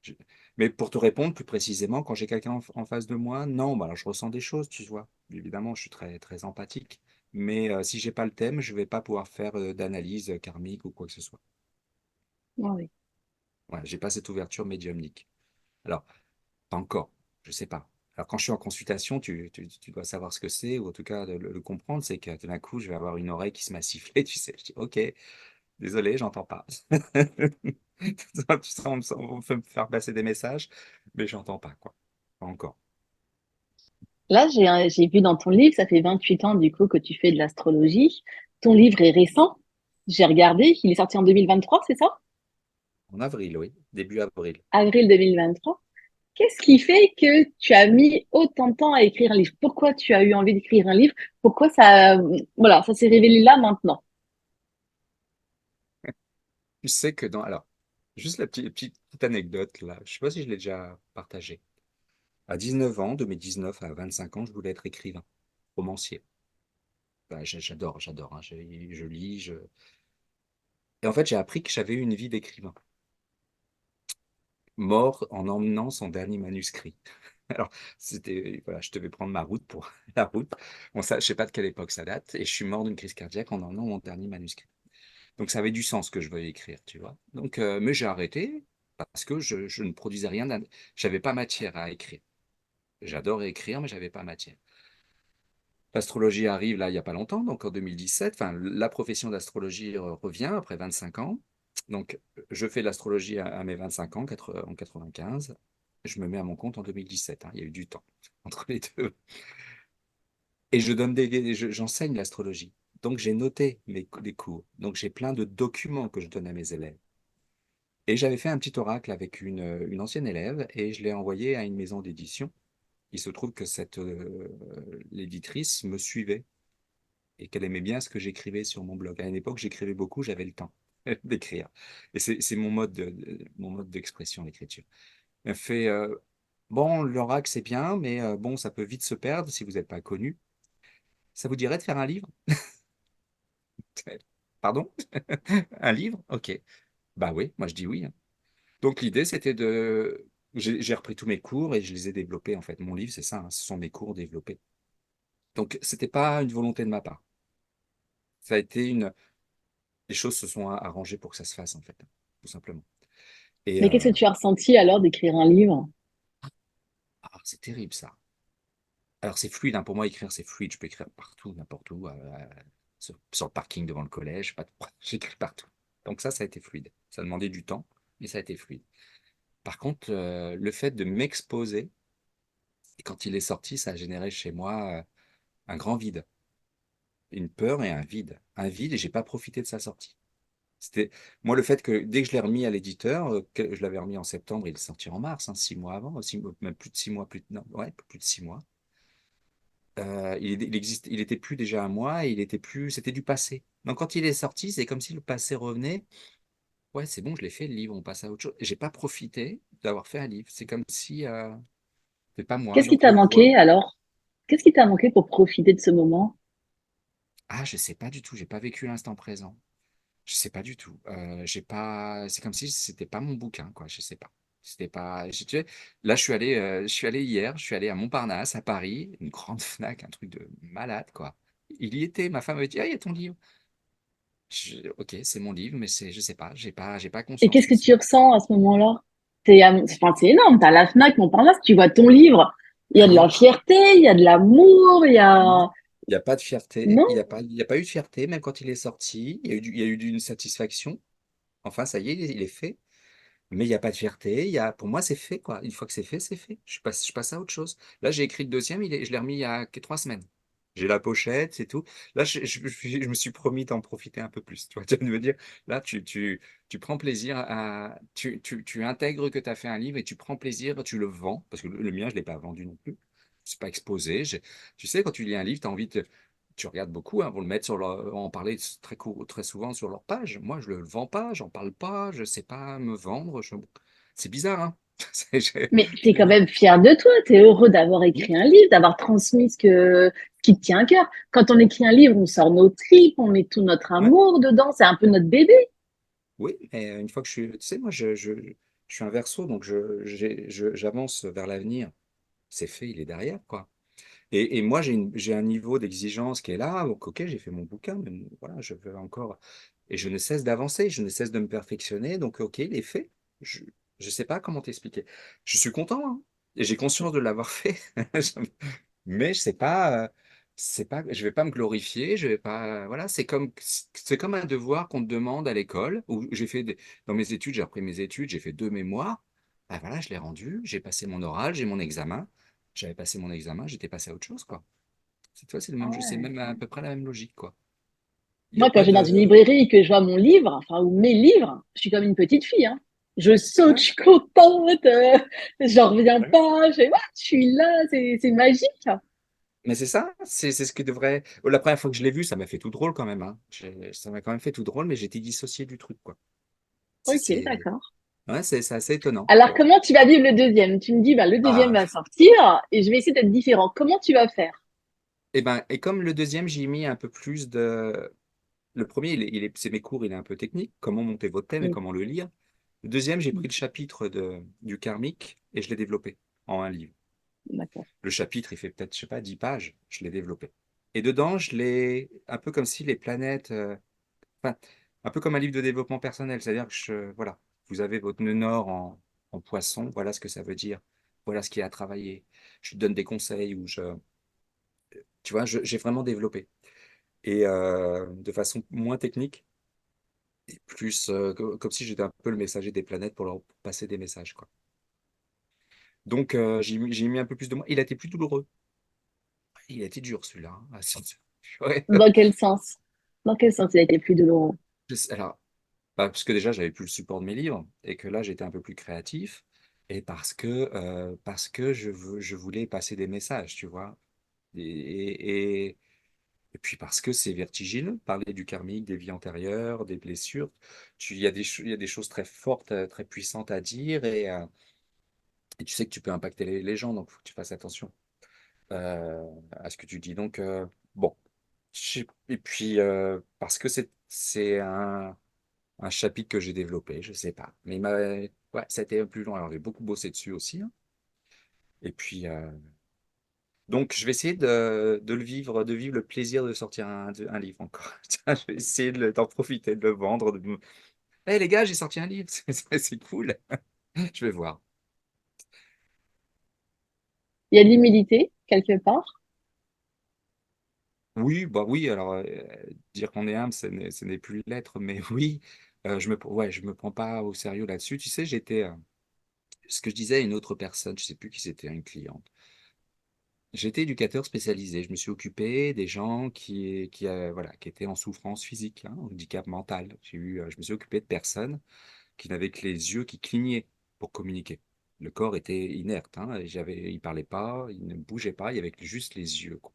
je- mais pour te répondre plus précisément, quand j'ai quelqu'un en face de moi, non, bah alors je ressens des choses, tu vois. Évidemment, je suis très, très empathique. Mais si j'ai pas le thème, je vais pas pouvoir faire d'analyse karmique ou quoi que ce soit. Ah oui. Ouais, j'ai pas cette ouverture médiumnique. Alors, pas encore, je sais pas. Alors, quand je suis en consultation, tu dois savoir ce que c'est, ou en tout cas de le comprendre, c'est que tout d'un coup, je vais avoir une oreille qui se m'a sifflé, tu sais. Je dis, OK, désolé, j'entends pas. Tu sais, on peut me faire passer des messages, mais j'entends pas, quoi. Pas encore. Là, j'ai vu dans ton livre, ça fait 28 ans du coup que tu fais de l'astrologie. Ton livre est récent. J'ai regardé, il est sorti en 2023, c'est ça? En avril, oui, début avril. Avril 2023. Qu'est-ce qui fait que tu as mis autant de temps à écrire un livre? Pourquoi tu as eu envie d'écrire un livre? Pourquoi ça, voilà, ça s'est révélé là maintenant? Tu sais que alors, juste la petite anecdote là, je sais pas si je l'ai déjà partagée. À 19 ans, de mes 19 à 25 ans, je voulais être écrivain, romancier. Bah, j'adore, hein, je lis, Et en fait, j'ai appris que j'avais eu une vie d'écrivain, mort en emmenant son dernier manuscrit. Alors, voilà, je devais prendre ma route pour la route. Bon, ça, je sais pas de quelle époque ça date, et je suis mort d'une crise cardiaque en emmenant mon dernier manuscrit. Donc, ça avait du sens que je veuille écrire, tu vois. Donc, mais j'ai arrêté parce que je ne produisais rien, j'avais pas matière à écrire. J'adorais écrire, mais j'avais pas matière. L'astrologie arrive là, il n'y a pas longtemps, donc en 2017. Enfin, la profession d'astrologie revient après 25 ans. Donc, je fais de l'astrologie à mes 25 ans, en 95. Je me mets à mon compte en 2017, hein. Il y a eu du temps entre les deux. Et j'enseigne l'astrologie. Donc, j'ai noté les cours. Donc, j'ai plein de documents que je donne à mes élèves. Et j'avais fait un petit oracle avec une ancienne élève et je l'ai envoyé à une maison d'édition. Il se trouve que l'éditrice me suivait et qu'elle aimait bien ce que j'écrivais sur mon blog. À une époque, j'écrivais beaucoup, j'avais le temps d'écrire. Et c'est mon mode d'expression, l'écriture. Elle fait, bon, l'oracle, c'est bien, mais bon, ça peut vite se perdre si vous n'êtes pas connu. Ça vous dirait de faire un livre? Pardon? Un livre? Ok. Bah oui, moi je dis oui, hein. Donc l'idée, c'était de... J'ai repris tous mes cours et je les ai développés, en fait. Mon livre, c'est ça, hein, ce sont mes cours développés. Donc, c'était pas une volonté de ma part. Ça a été une... Les choses se sont arrangées pour que ça se fasse, en fait, tout simplement. Et Mais qu'est-ce que tu as ressenti alors d'écrire un livre? c'est terrible, ça. Alors, c'est fluide, hein. Pour moi, écrire, c'est fluide. Je peux écrire partout, n'importe où, sur le parking devant le collège, pas de problème. J'écris partout. Donc ça a été fluide. Ça a demandé du temps, mais ça a été fluide. Par contre, le fait de m'exposer, et quand il est sorti, ça a généré chez moi un grand vide, une peur et un vide. Un vide, et j'ai pas profité de sa sortie. C'était moi le fait que dès que je l'ai remis à l'éditeur, je l'avais remis en septembre, il est sorti en mars, hein, 6 mois avant, même plus de 6 mois, non, ouais, plus de 6 mois. Il était plus déjà à moi, il était plus, c'était du passé. Donc quand il est sorti, c'est comme si le passé revenait. Ouais, c'est bon, je l'ai fait le livre, on passe à autre chose. J'ai pas profité d'avoir fait un livre. C'est comme si c'est pas moi. Qu'est-ce qui Donc t'a manqué alors? Qu'est-ce qui t'a manqué pour profiter de ce moment? je sais pas du tout, j'ai pas vécu l'instant présent. Je sais pas du tout. J'ai pas. C'est comme si c'était pas mon bouquin, quoi. Je sais pas. C'était pas. Tu sais, là, je suis allé hier. Je suis allé à Montparnasse, à Paris, une grande Fnac, un truc de malade, quoi. Il y était. Ma femme m'a dit, ah, il y a ton livre. Ok, c'est mon livre, mais je sais pas. J'ai pas Et conscience qu'est-ce que que tu c'est. ressens à ce moment-là? Enfin, c'est énorme. T'as la Fnac, Montparnasse, tu vois ton livre. Il y a Ah de oui. la fierté, il y a de l'amour, il y Non. a... Il n'y a pas de fierté. Non? Il y a pas eu de fierté, même quand il est sorti. Il y a eu une satisfaction. Enfin, ça y est, il est fait. Mais il n'y a pas de fierté, pour moi, c'est fait, quoi. Une fois que c'est fait, c'est fait. Je passe à autre chose. Là, j'ai écrit le deuxième, je l'ai remis il y a que 3 semaines. J'ai la pochette, c'est tout. Là, je me suis promis d'en profiter un peu plus. Tu vois, tu vas me dire, là, tu prends plaisir tu intègres que tu as fait un livre et tu prends plaisir, tu le vends, parce que le mien, je ne l'ai pas vendu non plus. C'est pas exposé. Tu sais, quand tu lis un livre, tu as envie de, tu regardes beaucoup, hein, vont le mettre en parler très souvent sur leur page. Moi, je le vends pas, j'en parle pas, je sais pas me vendre. C'est bizarre, hein? C'est- j'ai- Mais tu es quand même fier de toi. Tu es heureux d'avoir Oui, écrit un livre, d'avoir transmis ce qui te tient à cœur. Quand on écrit un livre, on sort nos tripes, on met tout notre ouais, amour dedans. C'est un peu notre bébé. oui, mais une fois que tu sais, moi, je suis un verso, donc j'avance vers l'avenir. C'est fait, il est derrière, quoi. Et moi, j'ai un niveau d'exigence qui est là. Donc, ok, j'ai fait mon bouquin, mais voilà, je veux encore. Et je ne cesse d'avancer, je ne cesse de me perfectionner. Donc, ok, il est fait. Je ne sais pas comment t'expliquer. Je suis content, hein, et j'ai conscience de l'avoir fait. Mais c'est pas, je vais pas me glorifier. Je vais pas. Voilà, c'est comme un devoir qu'on te demande à l'école. Où dans mes études, j'ai repris mes études, j'ai fait 2 mémoires. Ben voilà, je l'ai rendu. J'ai passé mon oral, j'ai mon examen. J'avais passé mon examen, j'étais passé à autre chose, quoi. Cette fois, c'est le Ah même jeu, c'est ouais. même à peu près la même logique, quoi. Il n'y a Moi, quand pas je vais dans une de... librairie et que je vois mon livre, enfin, ou mes livres, je suis comme une petite fille, hein. Je saute, je Ouais, suis contente, j'en reviens ouais. pas, je suis là, c'est magique. Mais c'est ça, c'est ce qui devrait... La première fois que je l'ai vu, ça m'a fait tout drôle quand même, hein. Ça m'a quand même fait tout drôle, mais j'étais dissocié du truc, quoi. Ok, C'est d'accord. ouais, c'est assez étonnant. Alors, comment tu vas vivre le deuxième? Tu me dis, bah, le deuxième Ah, va sortir et je vais essayer d'être différent. Comment tu vas faire? et comme le deuxième, j'ai mis un peu plus de... Le premier, c'est mes cours, il est un peu technique, comment monter votre thème et Mm, comment le lire. Le deuxième, j'ai mm, pris le chapitre du karmique et je l'ai développé en un livre. d'accord. Le chapitre, il fait peut-être, je sais pas, 10 pages. Je l'ai développé. Et dedans, je l'ai un peu comme si les planètes, enfin, un peu comme un livre de développement personnel. C'est-à-dire que voilà, vous avez votre nœud nord en poisson, voilà ce que ça veut dire. voilà ce qu'il y a à travailler. Je te donne des conseils ou tu vois, j'ai vraiment développé. Et de façon moins technique, et plus comme si j'étais un peu le messager des planètes pour leur passer des messages, quoi. Donc j'ai mis un peu plus de moi. Il a été plus douloureux. Il a été dur celui-là, hein. Ah, ouais. Dans quel sens? Dans quel sens il a été plus douloureux? Alors, bah, parce que déjà, j'avais plus le support de mes livres et que là, j'étais un peu plus créatif et parce que je voulais passer des messages, tu vois. Et puis parce que c'est vertigineux, parler du karmique, des vies antérieures, des blessures. Il y a des choses très fortes, très puissantes à dire et tu sais que tu peux impacter les gens, donc il faut que tu fasses attention à ce que tu dis. Donc, bon. Et puis, parce que c'est un chapitre que j'ai développé, je sais pas. Mais ouais, ça a été plus long. Alors, j'ai beaucoup bossé dessus aussi, hein. Et puis, donc, je vais essayer de le vivre, de vivre le plaisir de sortir un livre encore. Tiens, je vais essayer d'en profiter, de le vendre. Hey, les gars, j'ai sorti un livre, c'est cool. Je vais voir. Il y a de l'humilité, quelque part. Oui, bah oui, alors dire qu'on est humble, ce n'est plus l'être, mais oui, ouais, je me prends pas au sérieux là-dessus. Tu sais, ce que je disais à une autre personne, je sais plus qui c'était, une cliente. J'étais éducateur spécialisé. Je me suis occupé des gens voilà, qui étaient en souffrance physique, hein, handicap mental. Je me suis occupé de personnes qui n'avaient que les yeux qui clignaient pour communiquer. Le corps était inerte, hein, et il parlait pas, il ne bougeait pas, il y avait juste les yeux, quoi.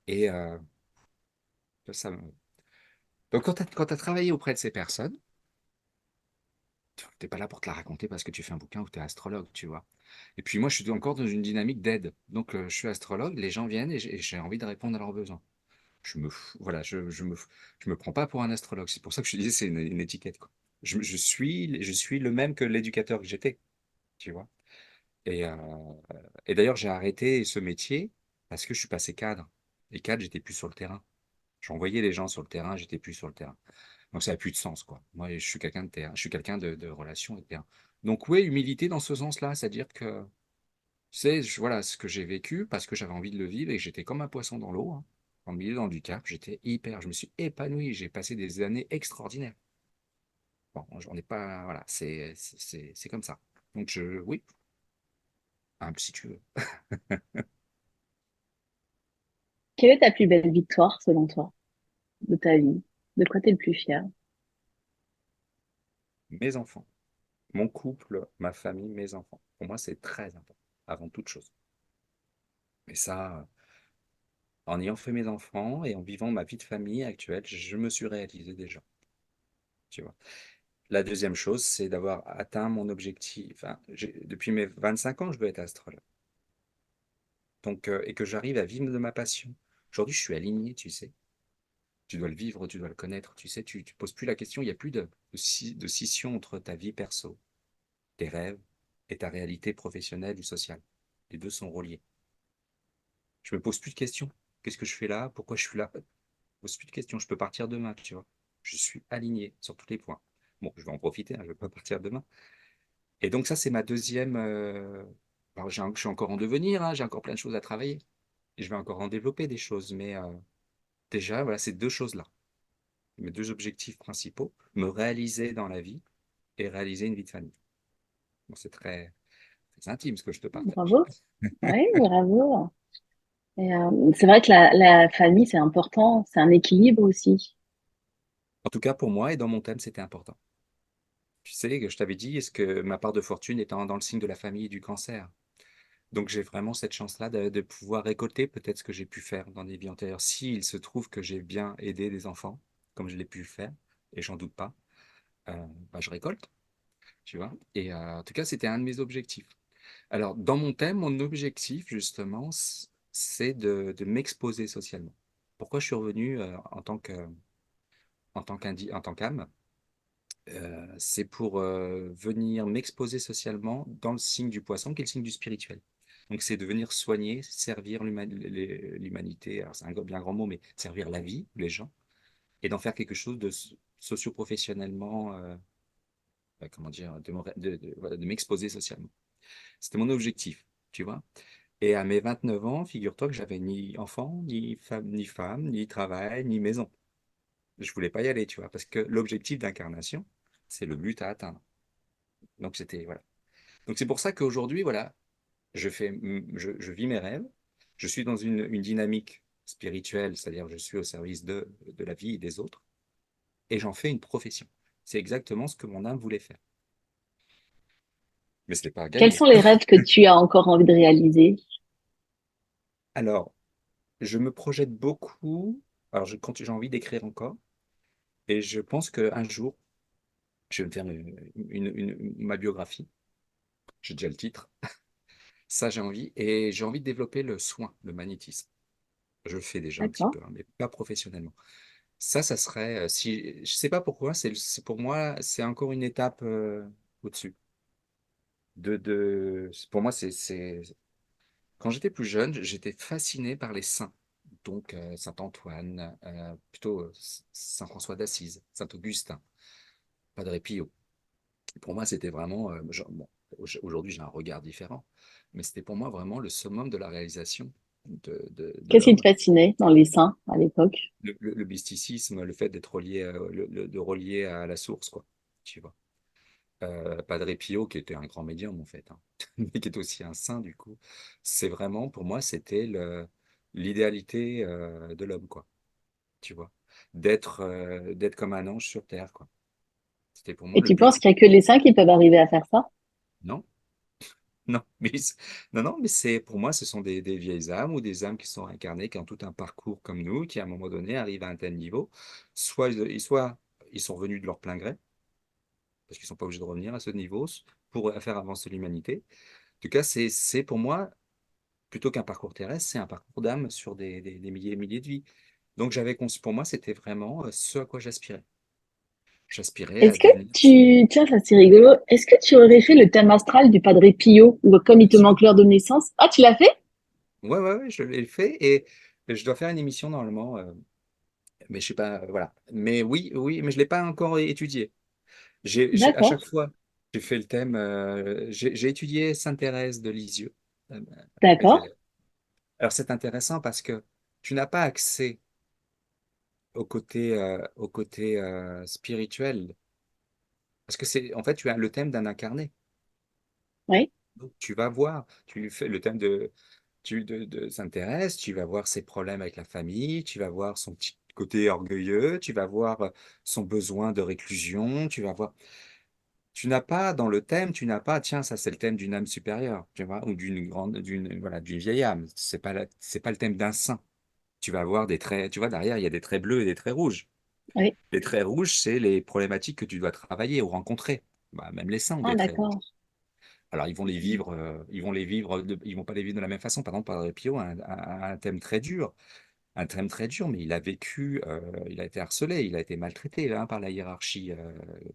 Et ça, donc quand tu as travaillé auprès de ces personnes, tu n'es pas là pour te la raconter parce que tu fais un bouquin ou tu es astrologue, tu vois. Et puis moi, je suis encore dans une dynamique d'aide. Donc je suis astrologue, les gens viennent et j'ai envie de répondre à leurs besoins. Voilà, je me prends pas pour un astrologue. C'est pour ça que je te disais, c'est une étiquette, quoi. Je suis le même que l'éducateur que j'étais, tu vois. Et, euh, et d'ailleurs, j'ai arrêté ce métier parce que je suis passé cadre. Et cadre, j'étais plus sur le terrain. J'envoyais les gens sur le terrain, j'étais plus sur le terrain. Donc ça n'a plus de sens, quoi. Moi, je suis quelqu'un de terrain, je suis quelqu'un de relation et de terrain. Donc oui, humilité dans ce sens-là, c'est-à-dire que, tu sais, voilà ce que j'ai vécu parce que j'avais envie de le vivre et que j'étais comme un poisson dans l'eau, hein. En milieu dans du cap, je me suis épanoui, j'ai passé des années extraordinaires. Bon, j'en ai pas, voilà, c'est comme ça. Donc oui, un si tu veux. Quelle est ta plus belle victoire, selon toi, de ta vie? De quoi t'es le plus fier? Mes enfants, mon couple, ma famille, mes enfants. Pour moi, c'est très important, avant toute chose. Mais ça, en ayant fait mes enfants et en vivant ma vie de famille actuelle, je me suis réalisé déjà, tu vois. La deuxième chose, c'est d'avoir atteint mon objectif. Enfin, depuis mes 25 ans, je veux être astrologue. Donc, et que j'arrive à vivre de ma passion. Aujourd'hui, je suis aligné, tu sais. Tu dois le vivre, tu dois le connaître, tu sais, tu ne poses plus la question, il n'y a plus de scission entre ta vie perso, tes rêves et ta réalité professionnelle ou sociale. Les deux sont reliés. Je me pose plus de questions. Qu'est-ce que je fais là? Pourquoi je suis là? Je me pose plus de questions. Je peux partir demain, tu vois. Je suis aligné sur tous les points. Bon, je vais en profiter, hein, je ne vais pas partir demain. Et donc ça, c'est ma deuxième. Alors, je suis encore en devenir, hein, j'ai encore plein de choses à travailler. Et je vais encore en développer des choses. Mais déjà, voilà, ces deux choses-là, mes deux objectifs principaux, me réaliser dans la vie et réaliser une vie de famille. Bon, c'est très intime ce que je te partage. Bravo. Oui, bravo. Et, c'est vrai que la famille, c'est important. C'est un équilibre aussi. En tout cas, pour moi et dans mon thème, c'était important. Tu sais, que je t'avais dit, est-ce que ma part de fortune étant dans le signe de la famille et du cancer. Donc j'ai vraiment cette chance-là de pouvoir récolter peut-être ce que j'ai pu faire dans des vies antérieures. S'il se trouve que j'ai bien aidé des enfants, comme je l'ai pu le faire, et j'en doute pas, bah, je récolte, tu vois. Et en tout cas, c'était un de mes objectifs. Alors, dans mon thème, mon objectif, justement, c'est de m'exposer socialement. Pourquoi je suis revenu en tant qu'âme? C'est pour venir m'exposer socialement dans le signe du poisson, qui est le signe du spirituel. Donc, c'est de venir soigner, servir l'humanité. Alors, c'est un bien grand mot, mais servir la vie, les gens, et d'en faire quelque chose de socio-professionnellement, comment dire, voilà, de m'exposer socialement. C'était mon objectif, tu vois. Et à mes 29 ans, figure-toi que j'avais ni enfant, ni femme, ni travail, ni maison. Je voulais pas y aller, tu vois, parce que l'objectif d'incarnation, c'est le but à atteindre. Donc c'était voilà. Donc c'est pour ça qu'aujourd'hui, voilà, je vis mes rêves. Je suis dans une dynamique spirituelle, c'est-à-dire je suis au service de la vie et des autres, et j'en fais une profession. C'est exactement ce que mon âme voulait faire. Mais ce n'est pas Quels gagné. sont les rêves que tu as encore envie de réaliser? Alors, je me projette beaucoup. Alors, quand j'ai envie d'écrire encore, et je pense qu'un jour, je vais me faire ma biographie. J'ai déjà le titre. Ça, j'ai envie. Et j'ai envie de développer le soin, le magnétisme. Je le fais déjà un petit D'accord. peu, hein, mais pas professionnellement. Ça serait, si, je sais pas pourquoi, pour moi, c'est encore une étape au-dessus. Pour moi, quand j'étais plus jeune, j'étais fasciné par les saints. Donc, Saint Antoine, plutôt Saint François d'Assise, Saint Augustin, Padre Pio. Pour moi, c'était vraiment, bon, aujourd'hui, j'ai un regard différent, mais c'était pour moi vraiment le summum de la réalisation de Qu'est-ce qui te l'homme. fascinait dans les saints à l'époque? Le mysticisme, le fait d'être relié, de relier à la source, quoi. Tu vois. Padre Pio, qui était un grand médium en fait, hein, mais qui est aussi un saint du coup, c'est vraiment, pour moi, c'était l'idéalité de l'homme, quoi, tu vois, d'être comme un ange sur terre, quoi. C'était pour moi Et le tu but. penses qu'il y a que les saints qui peuvent arriver à faire ça? Non, non, non, non, mais c'est pour moi, ce sont des vieilles âmes ou des âmes qui sont incarnées, qui ont tout un parcours comme nous, qui à un moment donné arrivent à un tel niveau, soit ils sont venus de leur plein gré, parce qu'ils ne sont pas obligés de revenir à ce niveau pour faire avancer l'humanité. En tout cas, c'est pour moi, plutôt qu'un parcours terrestre, c'est un parcours d'âme sur des milliers et milliers de vies. Donc j'avais conçu, pour moi, c'était vraiment ce à quoi j'aspirais. J'aspirais à Est-ce que devenir. tiens, ça c'est rigolo, est-ce que tu aurais fait le thème astral du Padre Pio, ou comme il Bien te sûr. manque l'heure de naissance? Ah, tu l'as fait? Ouais, ouais, ouais, je l'ai fait et je dois faire une émission normalement, mais je sais pas, voilà. Mais oui, oui, mais je l'ai pas encore étudié. À D'accord, chaque fois, j'ai fait le thème. J'ai étudié Sainte Thérèse de Lisieux avec mes d'accord. élèves. Alors c'est intéressant parce que tu n'as pas accès au côté spirituel. Parce que c'est, en fait, tu as le thème d'un incarné. Oui. Donc, tu vas voir, tu fais le thème de Sainte-Thérèse, tu vas voir ses problèmes avec la famille, tu vas voir son petit côté orgueilleux, tu vas voir son besoin de réclusion, tu vas voir. Tu n'as pas, dans le thème, tu n'as pas, tiens, ça c'est le thème d'une âme supérieure, tu vois, ou voilà, d'une vieille âme. C'est pas le thème d'un saint. Tu vas avoir des traits, tu vois, derrière, il y a des traits bleus et des traits rouges. Oui. Les traits rouges, c'est les problématiques que tu dois travailler ou rencontrer. Bah, même les saints ont Ah, des traits rouges. d'accord. Alors, ils vont pas les vivre de la même façon. Par exemple, Padre Pio a un thème très dur, mais il a vécu, il a été harcelé, il a été maltraité hein, par la hiérarchie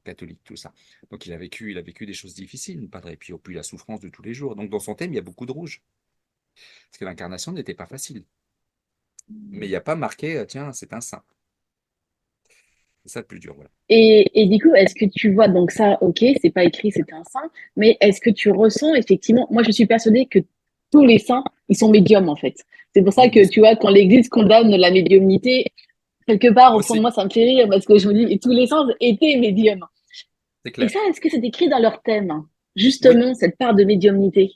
catholique, tout ça. Donc, il a vécu des choses difficiles, Padre Pio, puis la souffrance de tous les jours. Donc, dans son thème, il y a beaucoup de rouge, parce que l'incarnation n'était pas facile. Mais il n'y a pas marqué, tiens, c'est un saint. C'est ça le plus dur, voilà. Et du coup, est-ce que tu vois, donc ça, ok, c'est pas écrit, c'est un saint, mais est-ce que tu ressens effectivement, moi je suis persuadée que tous les saints, ils sont médiums en fait. C'est pour ça Oui, bien que sûr. tu vois, quand l'Église condamne la médiumnité, quelque part Moi au fond de aussi, moi, ça me fait rire parce que je me dis, et tous les saints étaient médiums. c'est Et clair. ça, est-ce que c'est écrit dans leur thème, Oui. justement, cette part de médiumnité?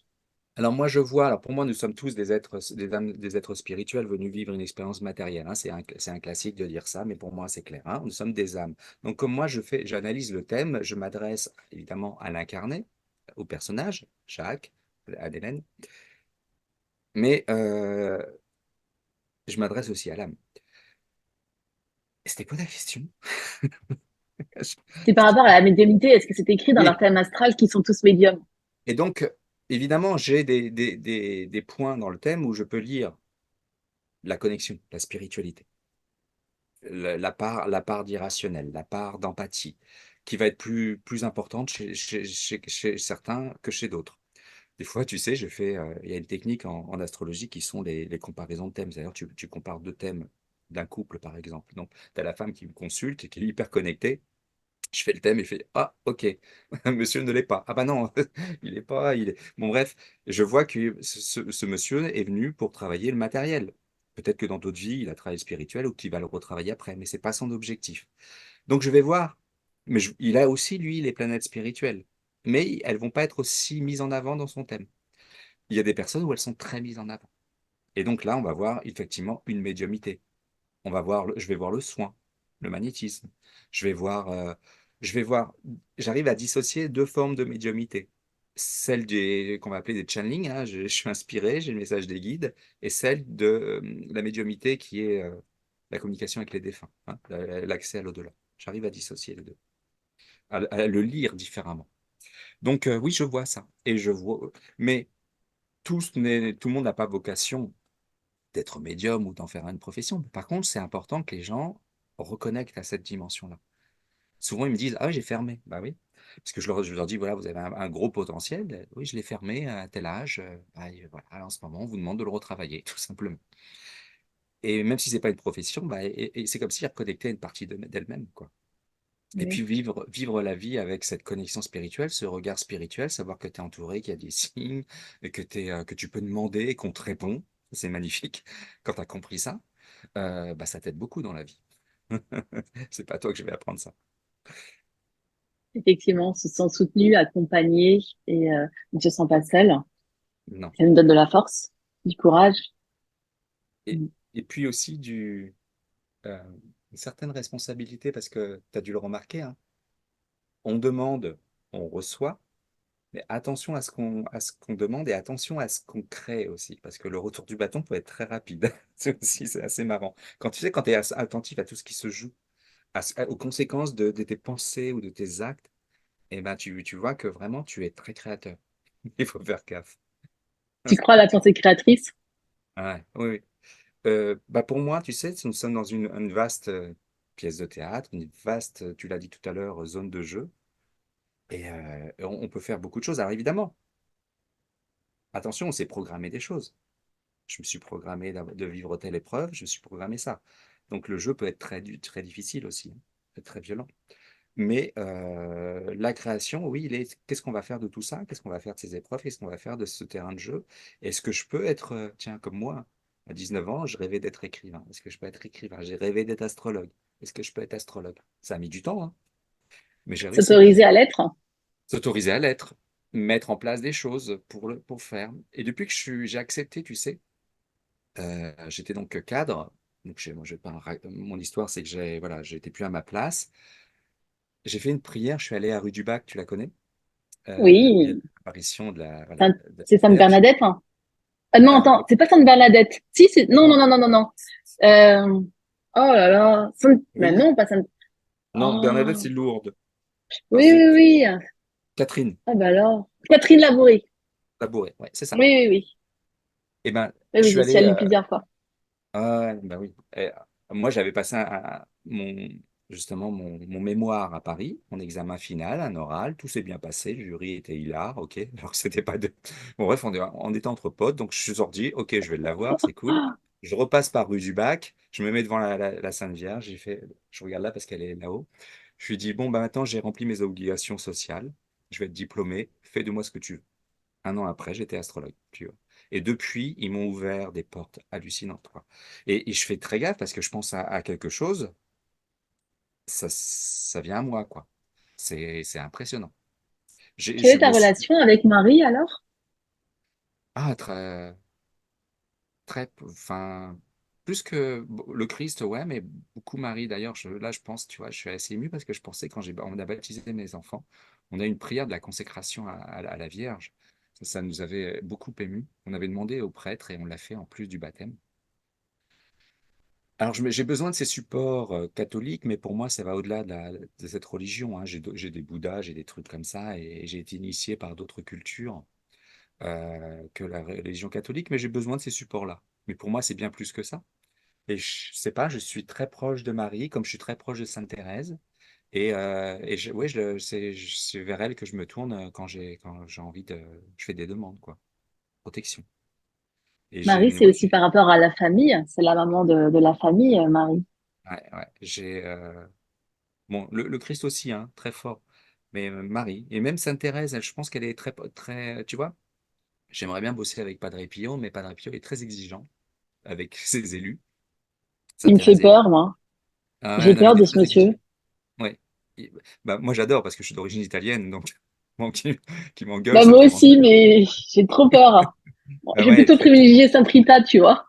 Alors moi je vois, alors pour moi nous sommes tous des êtres spirituels venus vivre une expérience matérielle, hein. C'est un classique de dire ça, mais pour moi c'est clair, hein. Nous sommes des âmes. Donc comme moi j'analyse le thème, je m'adresse évidemment à l'incarné, au personnage, Jacques, à Hélène, mais je m'adresse aussi à l'âme. Et c'était quoi la question? C'est par rapport à la médiumnité, est-ce que c'est écrit dans leur Oui. thème astral qu'ils sont tous médiums? Et donc évidemment j'ai des points dans le thème où je peux lire la connexion, la spiritualité. La part d'irrationnel, la part d'empathie, qui va être plus importante chez certains que chez d'autres. Des fois, tu sais, il y a une technique en astrologie qui sont les comparaisons de thèmes. D'ailleurs, tu compares deux thèmes d'un couple, par exemple. Donc, tu as la femme qui me consulte et qui est hyper connectée. Je fais le thème et il fait ah ok, monsieur ne l'est pas. Ah bah non, il est pas, il est. Bon bref, je vois que ce monsieur est venu pour travailler le matériel. Peut-être que dans d'autres vies, il a travaillé le spirituel ou qu'il va le retravailler après, mais c'est pas son objectif. Donc je vais voir. Mais il a aussi, lui, les planètes spirituelles. Mais elles vont pas être aussi mises en avant dans son thème. Il y a des personnes où elles sont très mises en avant. Et donc là, on va voir effectivement une médiumité. Je vais voir le soin, le magnétisme. Je vais voir, euh, je vais voir, j'arrive à dissocier deux formes de médiumité. Celle qu'on va appeler des channeling, hein, je suis inspiré, j'ai le message des guides, et celle de la médiumité qui est la communication avec les défunts, hein, l'accès à l'au-delà. J'arrive à dissocier les deux, à le lire différemment. Donc oui, je vois ça, et je vois, mais tout le monde n'a pas vocation d'être médium ou d'en faire une profession. Par contre, c'est important que les gens reconnectent à cette dimension-là. Souvent, ils me disent, ah oui, j'ai fermé. Bah oui. Parce que je leur dis, voilà, vous avez un gros potentiel. Oui, je l'ai fermé à tel âge. Bah, et voilà, en ce moment, on vous demande de le retravailler, tout simplement. Et même si c'est pas une profession, bah, et c'est comme si elle reconnectait une partie d'elle-même, quoi. Et puis Oui. vivre la vie avec cette connexion spirituelle, ce regard spirituel, savoir que tu es entouré, qu'il y a des signes, et que tu peux demander et qu'on te répond. C'est magnifique. Quand tu as compris ça, bah, ça t'aide beaucoup dans la vie. C'est pas à toi que je vais apprendre ça. Effectivement, on se sent soutenu, accompagné et on ne se sent pas seul. Non. Ça nous donne de la force, du courage. Et, et puis aussi euh, une certaine responsabilité, parce que tu as dû le remarquer, hein. On demande, on reçoit, mais attention à ce qu'on demande et attention à ce qu'on crée aussi, parce que le retour du bâton peut être très rapide. C'est assez marrant. Quand tu es attentif à tout ce qui se joue, aux conséquences de tes pensées ou de tes actes, eh ben tu vois que vraiment tu es très créateur. Il faut faire gaffe. Tu crois à la pensée créatrice? Ouais, oui, oui. Bah pour moi, tu sais, nous sommes dans une vaste pièce de théâtre, une vaste, tu l'as dit tout à l'heure, zone de jeu, et on peut faire beaucoup de choses. Alors évidemment, attention, on s'est programmé des choses. Je me suis programmé de vivre telle épreuve, je me suis programmé ça. Donc le jeu peut être très difficile aussi, hein, peut être très violent. Mais la création, oui, qu'est-ce qu'on va faire de tout ça? Qu'est-ce qu'on va faire de ces épreuves? Qu'est-ce qu'on va faire de ce terrain de jeu? Est-ce que je peux être, tiens, comme moi, à 19 ans, je rêvais d'être écrivain. Est-ce que je peux être écrivain? J'ai rêvé d'être astrologue. Est-ce que je peux être astrologue? Ça a mis du temps, hein, mais j'ai réussi. S'autoriser à l'être? S'autoriser à l'être, mettre en place des choses pour faire. Et depuis que j'ai accepté, tu sais, j'étais donc cadre. Donc, moi, je vais pas, mon histoire, c'est que voilà, j'étais plus à ma place. J'ai fait une prière, je suis allé à rue du Bac, tu la connais? Où il y a Oui. l'apparition de la, voilà, Sainte- de la C'est Sainte Vierge. Bernadette, hein. Non, Ah, attends, c'est pas Sainte Bernadette. Si, c'est... Non, non, non, non, non, non, non. Oh là là. Mais oui. non, pas Sainte... Non, Bernadette, Oh. c'est Lourdes. Ah, Oui, oui, oui. Catherine Ah bah alors. Catherine Labouré. Labouré, ouais, c'est ça. Oui, oui, oui. Eh ben, Oui, je oui, suis j'y suis allé. allée plusieurs fois. Ah, ben oui. Moi, j'avais passé justement mon mémoire à Paris, mon examen final, un oral, tout s'est bien passé, le jury était hilar, ok, alors que c'était pas de. Bon, bref, on était entre potes, donc je suis sorti, ok, je vais l'avoir, c'est cool. Je repasse par rue du Bac, je me mets devant la Sainte Vierge, je regarde là parce qu'elle est là-haut. Je lui dis, bon, bah maintenant j'ai rempli mes obligations sociales, je vais être diplômé, fais de moi ce que tu veux. Un an après, j'étais astrologue, tu vois. Et depuis, ils m'ont ouvert des portes hallucinantes, quoi. Et je fais très gaffe parce que je pense à quelque chose, ça vient à moi, quoi. C'est impressionnant. Quelle Je est ta me suis... relation avec Marie alors? Ah, enfin, plus que le Christ, ouais, mais beaucoup Marie. D'ailleurs, là, je pense, tu vois, je suis assez ému parce que je pensais quand on a baptisé mes enfants, on a une prière de la consécration à la Vierge. Ça nous avait beaucoup ému. On avait demandé au prêtre et on l'a fait en plus du baptême. Alors, j'ai besoin de ces supports catholiques, mais pour moi, ça va au-delà de cette religion, hein. J'ai des Bouddhas, j'ai des trucs comme ça, et j'ai été initié par d'autres cultures que la religion catholique, mais j'ai besoin de ces supports-là. Mais pour moi, c'est bien plus que ça. Et je sais pas, je suis très proche de Marie, comme je suis très proche de Sainte Thérèse, ouais, c'est vers elle que je me tourne quand j'ai envie je fais des demandes, quoi, protection. Et Marie, c'est ouais, aussi par rapport à la famille. C'est la maman de la famille, Marie. ouais, ouais, j'ai Bon, le Christ aussi, hein, très fort. Mais Marie, et même Sainte Thérèse, je pense qu'elle est très, très, tu vois, j'aimerais bien bosser avec Padre Pio, mais Padre Pio est très exigeant avec ses élus. Il Sainte me fait Thérèse est, peur, moi. ah ouais, J'ai non, mais peur il est de ce très exigeant. monsieur. Ouais. Bah, moi, j'adore parce que je suis d'origine italienne, donc bon, qui m'engueule, Bah, ça me moi dérange aussi, pas. mais j'ai trop peur. Bon, Ah je vais ouais, plutôt privilégier Saint-Rita, tu vois.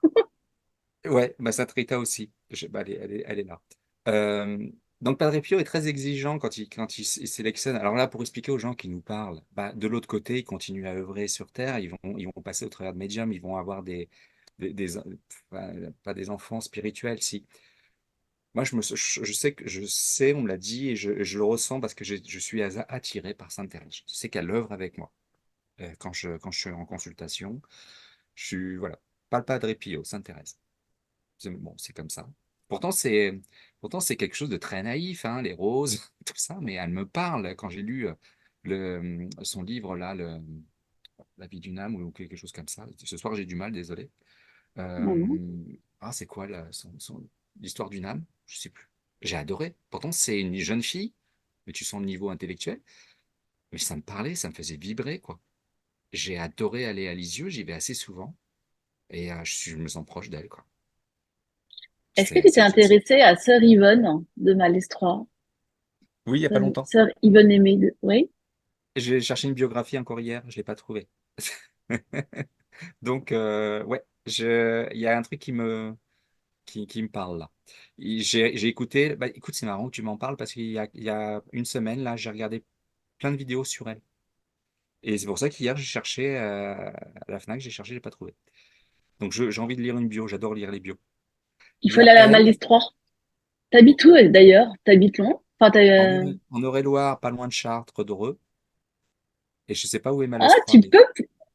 ouais, bah, Sainte Rita aussi. Bah, elle est là. Euh, donc, Padre Pio est très exigeant il sélectionne. Alors là, pour expliquer aux gens qui nous parlent, bah, de l'autre côté, ils continuent à œuvrer sur Terre, ils vont passer au travers de médiums, ils vont avoir enfin, pas des enfants spirituels, si. Moi, je sais je sais, on me l'a dit, et je le ressens parce que je suis attiré par Sainte Thérèse. Je sais qu'elle œuvre avec moi. Quand je suis en consultation, je suis, voilà, pas le Padre Pio, Sainte Thérèse. Bon, c'est comme ça. Pourtant, c'est, pourtant, c'est quelque chose de très naïf, hein, les roses, tout ça, mais elle me parle quand j'ai lu son livre, là, La vie d'une âme, ou quelque chose comme ça. Ce soir, j'ai du mal, désolé. Mhm. C'est quoi l'histoire d'une âme? Je sais plus. J'ai adoré. Pourtant, c'est une jeune fille, mais tu sens le niveau intellectuel. Mais ça me parlait, ça me faisait vibrer, quoi. J'ai adoré aller à Lisieux, j'y vais assez souvent, et je me sens proche d'elle, quoi. Est-ce que tu t'es C'est- intéressée à Sœur Yvonne de Malestroit? Oui, il n'y a pas longtemps. Sœur Yvonne Aimée de... Oui? J'ai cherché une biographie encore hier, je ne l'ai pas trouvée. Donc, ouais, il y a un truc qui me parle là. J'ai écouté, bah, écoute, c'est marrant que tu m'en parles parce il y a une semaine, là, j'ai regardé plein de vidéos sur elle. Et c'est pour ça qu'hier, j'ai cherché à la Fnac, j'ai cherché, j'ai pas trouvé. Donc, j'ai envie de lire une bio, j'adore lire les bios. Il Il faut y aller a à la elle, Malestroit. T'habites où d'ailleurs? T'habites loin? Enfin, en Eure-et-Loire, pas loin de Chartres, d'Oreux. Et je sais pas où est Ah, Malestroit, tu mais peux?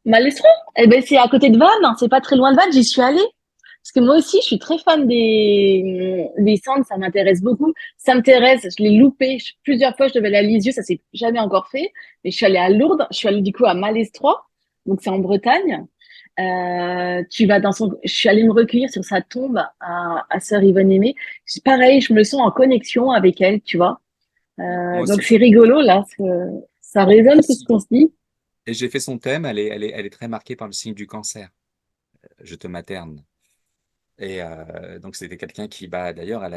Malestroit? Eh ben, c'est à côté de Vannes, hein. C'est pas très loin de Vannes, j'y suis allée. Parce que moi aussi, je suis très fan des Saintes, ça m'intéresse beaucoup. Sainte-Thérèse, je l'ai loupé plusieurs fois, je devais aller à Lisieux, ça s'est jamais encore fait. Mais je suis allée à Lourdes, je suis allée du coup à Malestroit, donc c'est en Bretagne. Tu vas dans son, je suis allée me recueillir sur sa tombe à Sœur Yvonne Aimée. Pareil, je me sens en connexion avec elle, tu vois. moi Donc aussi. c'est rigolo là, ça Moi résonne tout ce aussi. qu'on se dit. Et j'ai fait son thème, elle est très marquée par le signe du cancer. Je te materne. Et donc, c'était quelqu'un qui, bah, d'ailleurs, elle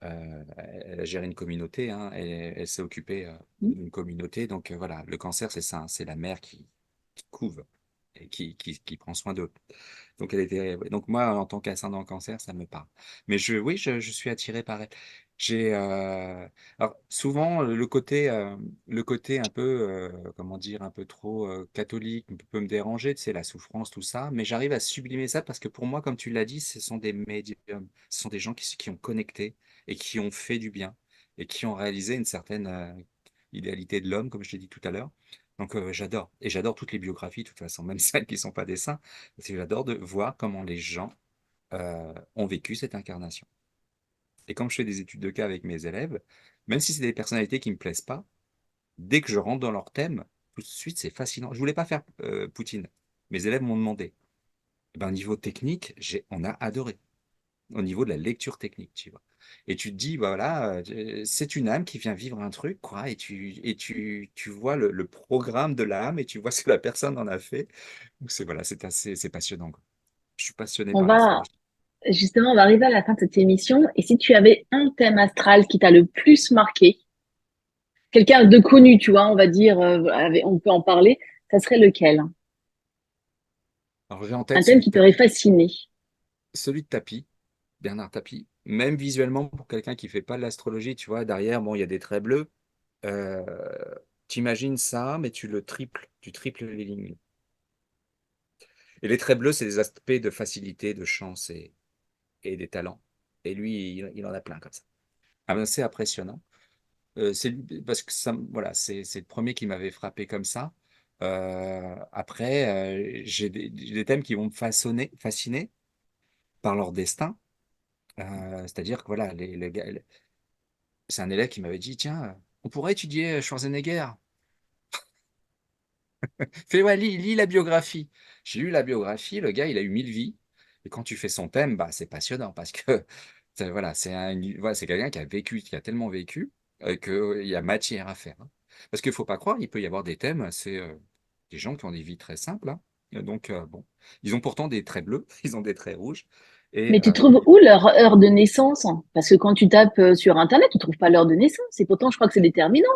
a géré une communauté, hein, elle s'est occupée d'une communauté. Donc, voilà, le cancer, c'est ça, hein, c'est la mère qui couve et qui prend soin d'eux. Donc, ouais. Donc, moi, en tant qu'ascendant cancer, ça me parle. Mais oui, je suis attiré par elle. J'ai, alors, souvent, le côté un peu, comment dire, un peu trop catholique peut me déranger, c'est la souffrance, tout ça. Mais j'arrive à sublimer ça parce que pour moi, comme tu l'as dit, ce sont des médiums, ce sont des gens qui ont connecté et qui ont fait du bien et qui ont réalisé une certaine idéalité de l'homme, comme je l'ai dit tout à l'heure. Donc, j'adore. Et j'adore toutes les biographies, de toute façon, même celles qui ne sont pas des saints. Parce que j'adore de voir comment les gens ont vécu cette incarnation. Et quand je fais des études de cas avec mes élèves, même si c'est des personnalités qui ne me plaisent pas, dès que je rentre dans leur thème, tout de suite, c'est fascinant. Je voulais pas faire Poutine. Mes élèves m'ont demandé. Eh ben, au niveau technique, on a adoré. Au niveau de la lecture technique, tu vois. Et tu te dis, bah voilà, c'est une âme qui vient vivre un truc, quoi, tu vois le programme de l'âme et tu vois ce que la personne en a fait. Donc voilà, c'est passionnant, quoi. Je suis passionné On par va, l'astrologie. justement, on va arriver à la fin de cette émission. Et si tu avais un thème astral qui t'a le plus marqué, quelqu'un de connu, tu vois, on va dire, on peut en parler, ça serait lequel? Alors j'ai en Un tête thème qui t'aurait fasciné. celui de Tapie, Bernard Tapie. Même visuellement, pour quelqu'un qui fait pas de l'astrologie, tu vois, derrière, bon, il y a des traits bleus. Euh, T'imagines ça, mais tu triples les lignes. Et les traits bleus, c'est des aspects de facilité, de chance et des talents. Et lui, il en a plein comme ça. Ah ben, c'est impressionnant. Parce que ça, voilà, c'est le premier qui m'avait frappé comme ça. Après, j'ai des thèmes qui vont me fasciner par leur destin. C'est-à-dire que voilà, c'est un élève qui m'avait dit, tiens, on pourrait étudier Schwarzenegger. Fais, ouais, lis la biographie. J'ai lu la biographie, le gars, il a eu 1000 vies. Et quand tu fais son thème, bah, c'est passionnant parce que Voilà, voilà, c'est quelqu'un qui a vécu, qui a tellement vécu qu'il y a matière à faire, hein. Parce qu'il ne faut pas croire, il peut y avoir des thèmes, c'est des gens qui ont des vies très simples, hein. Donc, bon, ils ont pourtant des traits bleus, ils ont des traits rouges. Et Mais tu trouves où leur heure de naissance? Parce que quand tu tapes sur Internet, tu trouves pas l'heure de naissance. Et pourtant, je crois que c'est déterminant.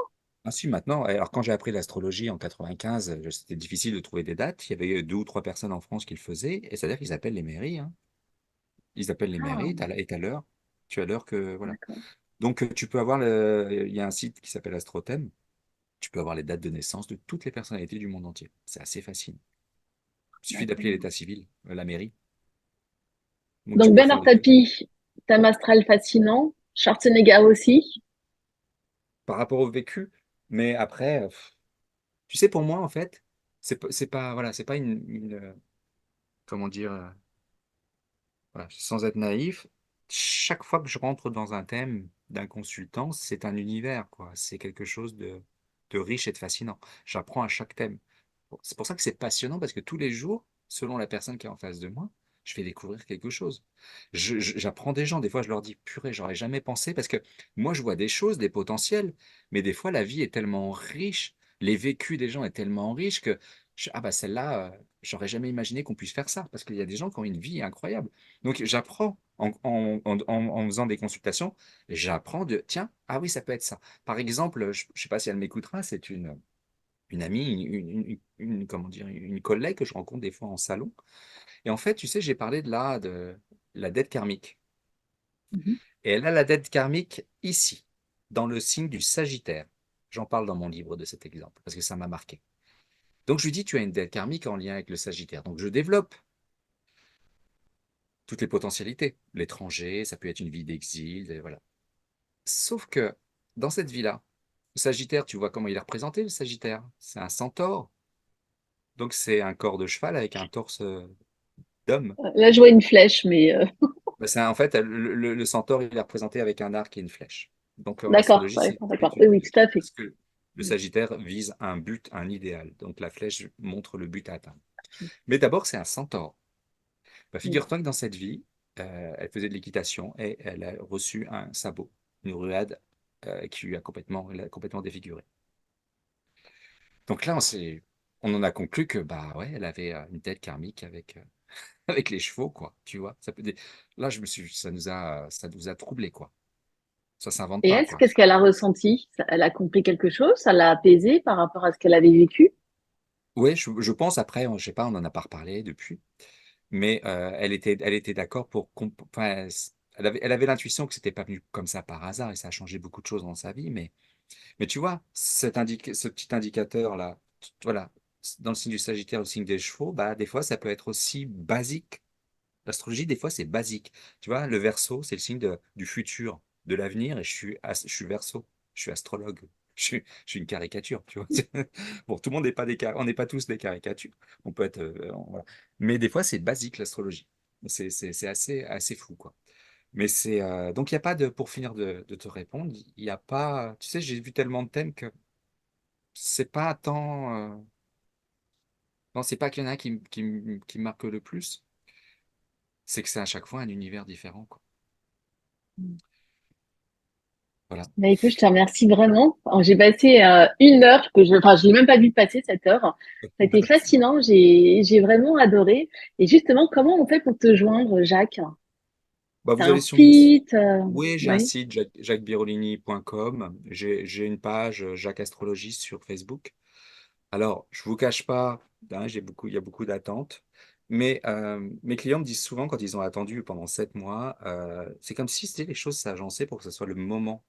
ah si, maintenant, alors quand j'ai appris l'astrologie en 95, c'était difficile de trouver des dates. Il y avait deux ou trois personnes en France qui le faisaient, et c'est-à-dire qu'ils appellent les mairies, hein. Ils appellent les Ah, mairies, et t'as l'heure. Tu as l'heure que, voilà. d'accord. Donc, tu peux avoir il y a un site qui s'appelle Astrothème. Tu peux avoir les dates de naissance de toutes les personnalités du monde entier. C'est assez facile. Il suffit d'appeler D'accord. l'état civil, la mairie. Donc tu Donc peux faire Bernard des... Tapie, Tam Astral fascinant, Schwarzenegger aussi. par rapport au vécu. Mais après, tu sais, pour moi, en fait, voilà, c'est pas comment dire, voilà, sans être naïf, chaque fois que je rentre dans un thème d'un consultant, c'est un univers, quoi. C'est quelque chose de riche et de fascinant. J'apprends à chaque thème. Bon, c'est pour ça que c'est passionnant parce que tous les jours, selon la personne qui est en face de moi, je vais découvrir quelque chose. J'apprends des gens, des fois je leur dis, purée, j'aurais jamais pensé parce que moi je vois des choses, des potentiels, mais des fois la vie est tellement riche, les vécus des gens est tellement riche que ah bah celle-là, j'aurais jamais imaginé qu'on puisse faire ça parce qu'il y a des gens qui ont une vie incroyable. Donc j'apprends en faisant des consultations, j'apprends de, tiens, ah oui, ça peut être ça. Par exemple, je ne sais pas si elle m'écoutera, c'est une amie, comment dire, une collègue que je rencontre des fois en salon. Et en fait, tu sais, j'ai parlé de la dette karmique. Mhm. Et elle a la dette karmique ici, dans le signe du Sagittaire. J'en parle dans mon livre de cet exemple, parce que ça m'a marqué. Donc je lui dis, tu as une dette karmique en lien avec le Sagittaire. Donc je développe toutes les potentialités. L'étranger, ça peut être une vie d'exil, et voilà. Sauf que dans cette vie-là, le Sagittaire, tu vois comment il est représenté, le Sagittaire? C'est un centaure. Donc c'est un corps de cheval avec un torse d'homme. Là, je vois une flèche, mais Bah, en fait, le centaure, il est représenté avec un arc et une flèche. Donc en d'accord, astrologie, c'est d'accord, plus d'accord. Oui, une oui, flèche. tout à fait. Parce que le Sagittaire vise un but, un idéal. Donc la flèche montre le but à atteindre. Mais d'abord, c'est un centaure. Bah, Oui. figure-toi que dans cette vie, elle faisait de l'équitation et elle a reçu un sabot, une ruade qui lui a l'a complètement défiguré. Donc là, on en a conclu que bah ouais, elle avait une tête karmique avec, avec les chevaux, quoi. Tu vois, là, ça nous a troublés, quoi. Ça s'invente Et pas, elle, quoi. qu'est-ce qu'elle a ressenti? Elle a compris quelque chose? Ça l'a apaisée par rapport à ce qu'elle avait vécu? Ouais, je pense après, je sais pas, on en a pas reparlé depuis, mais elle était d'accord enfin, elle avait l'intuition que c'était pas venu comme ça par hasard et ça a changé beaucoup de choses dans sa vie, mais tu vois, ce petit indicateur-là, voilà, dans le signe du Sagittaire, le signe des chevaux, bah, des fois, ça peut être aussi basique. L'astrologie, des fois, c'est basique. Tu vois, le Verseau, c'est le signe du futur, de l'avenir, et je suis Verseau, je suis astrologue. Je suis une caricature, tu vois. Bon, tout le monde n'est pas on n'est pas tous des caricatures. On peut être, voilà. Mais des fois, c'est basique l'astrologie. C'est assez fou, quoi. Mais donc il y a pas de pour finir de te répondre, il y a pas. Tu sais, j'ai vu tellement de thèmes que c'est pas tant. Non, c'est pas qu'il y en a un qui me marque le plus, c'est que c'est à chaque fois un univers différent, quoi. Voilà. Bah, écoute, je te remercie vraiment. Alors, j'ai passé une heure enfin, je l'ai même pas vu passer cette heure. Ça a été fascinant. J'ai vraiment adoré. Et justement, comment on fait pour te joindre, Jacques? Bah, T'as vous un allez sur mon site. site? Oui, j'ai un Oui. site, jacquesbirolini.com. J'ai une page Jacques Astrologiste sur Facebook. Alors, je vous cache pas, hein, il y a beaucoup d'attentes. Mais mes clients me disent souvent, quand ils ont attendu pendant 7 mois, c'est comme si c'était les choses s'agençaient pour que ce soit le moment.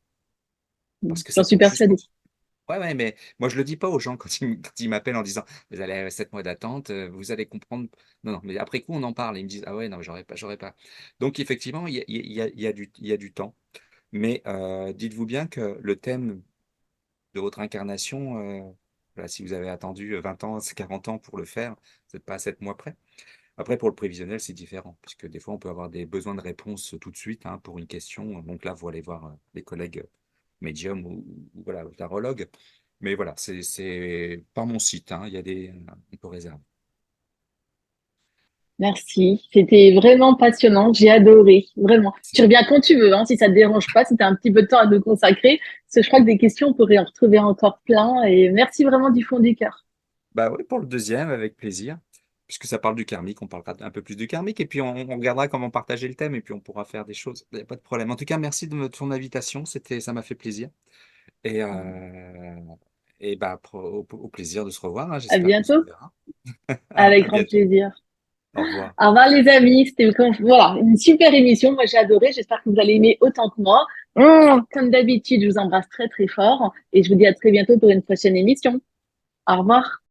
Parce que J'en ça suis tombe juste. persuadée. Ouais, ouais, mais moi, je le dis pas aux gens quand ils m'appellent en disant, vous allez avoir 7 mois d'attente, vous allez comprendre. Non, non, mais après coup, on en parle. Ils me disent, ah ouais, non, j'aurais pas. Donc, effectivement, il y a du temps. Mais dites-vous bien que le thème de votre incarnation, voilà, si vous avez attendu 20 ans, 40 ans pour le faire, vous n'êtes pas à 7 mois près. Après, pour le prévisionnel, c'est différent, puisque des fois, on peut avoir des besoins de réponse tout de suite, hein, pour une question. Donc là, vous allez voir les collègues médiums ou voilà, tarologues. Mais voilà, c'est par mon site, hein, il y a on peut réserver. Merci. C'était vraiment passionnant. J'ai adoré. Vraiment. Tu reviens quand tu veux, hein, si ça te dérange pas, si tu as un petit peu de temps à nous consacrer. Parce que je crois que des questions, on pourrait en retrouver encore plein. Et merci vraiment du fond du cœur. Bah oui, pour le deuxième, avec plaisir. Puisque ça parle du karmique, on parlera un peu plus du karmique et puis on regardera comment partager le thème et puis on pourra faire des choses. Il n'y a pas de problème. En tout cas, merci de ton invitation. Ça m'a fait plaisir. Et, bah, au plaisir de se revoir, hein. À J'espère qu'on se bientôt. reverra. Avec À grand bientôt. plaisir. Au revoir. Au revoir les amis. C'était voilà, une super émission. Moi, j'ai adoré. J'espère que vous allez aimer autant que moi. Comme d'habitude, je vous embrasse très très fort et je vous dis à très bientôt pour une prochaine émission. Au revoir.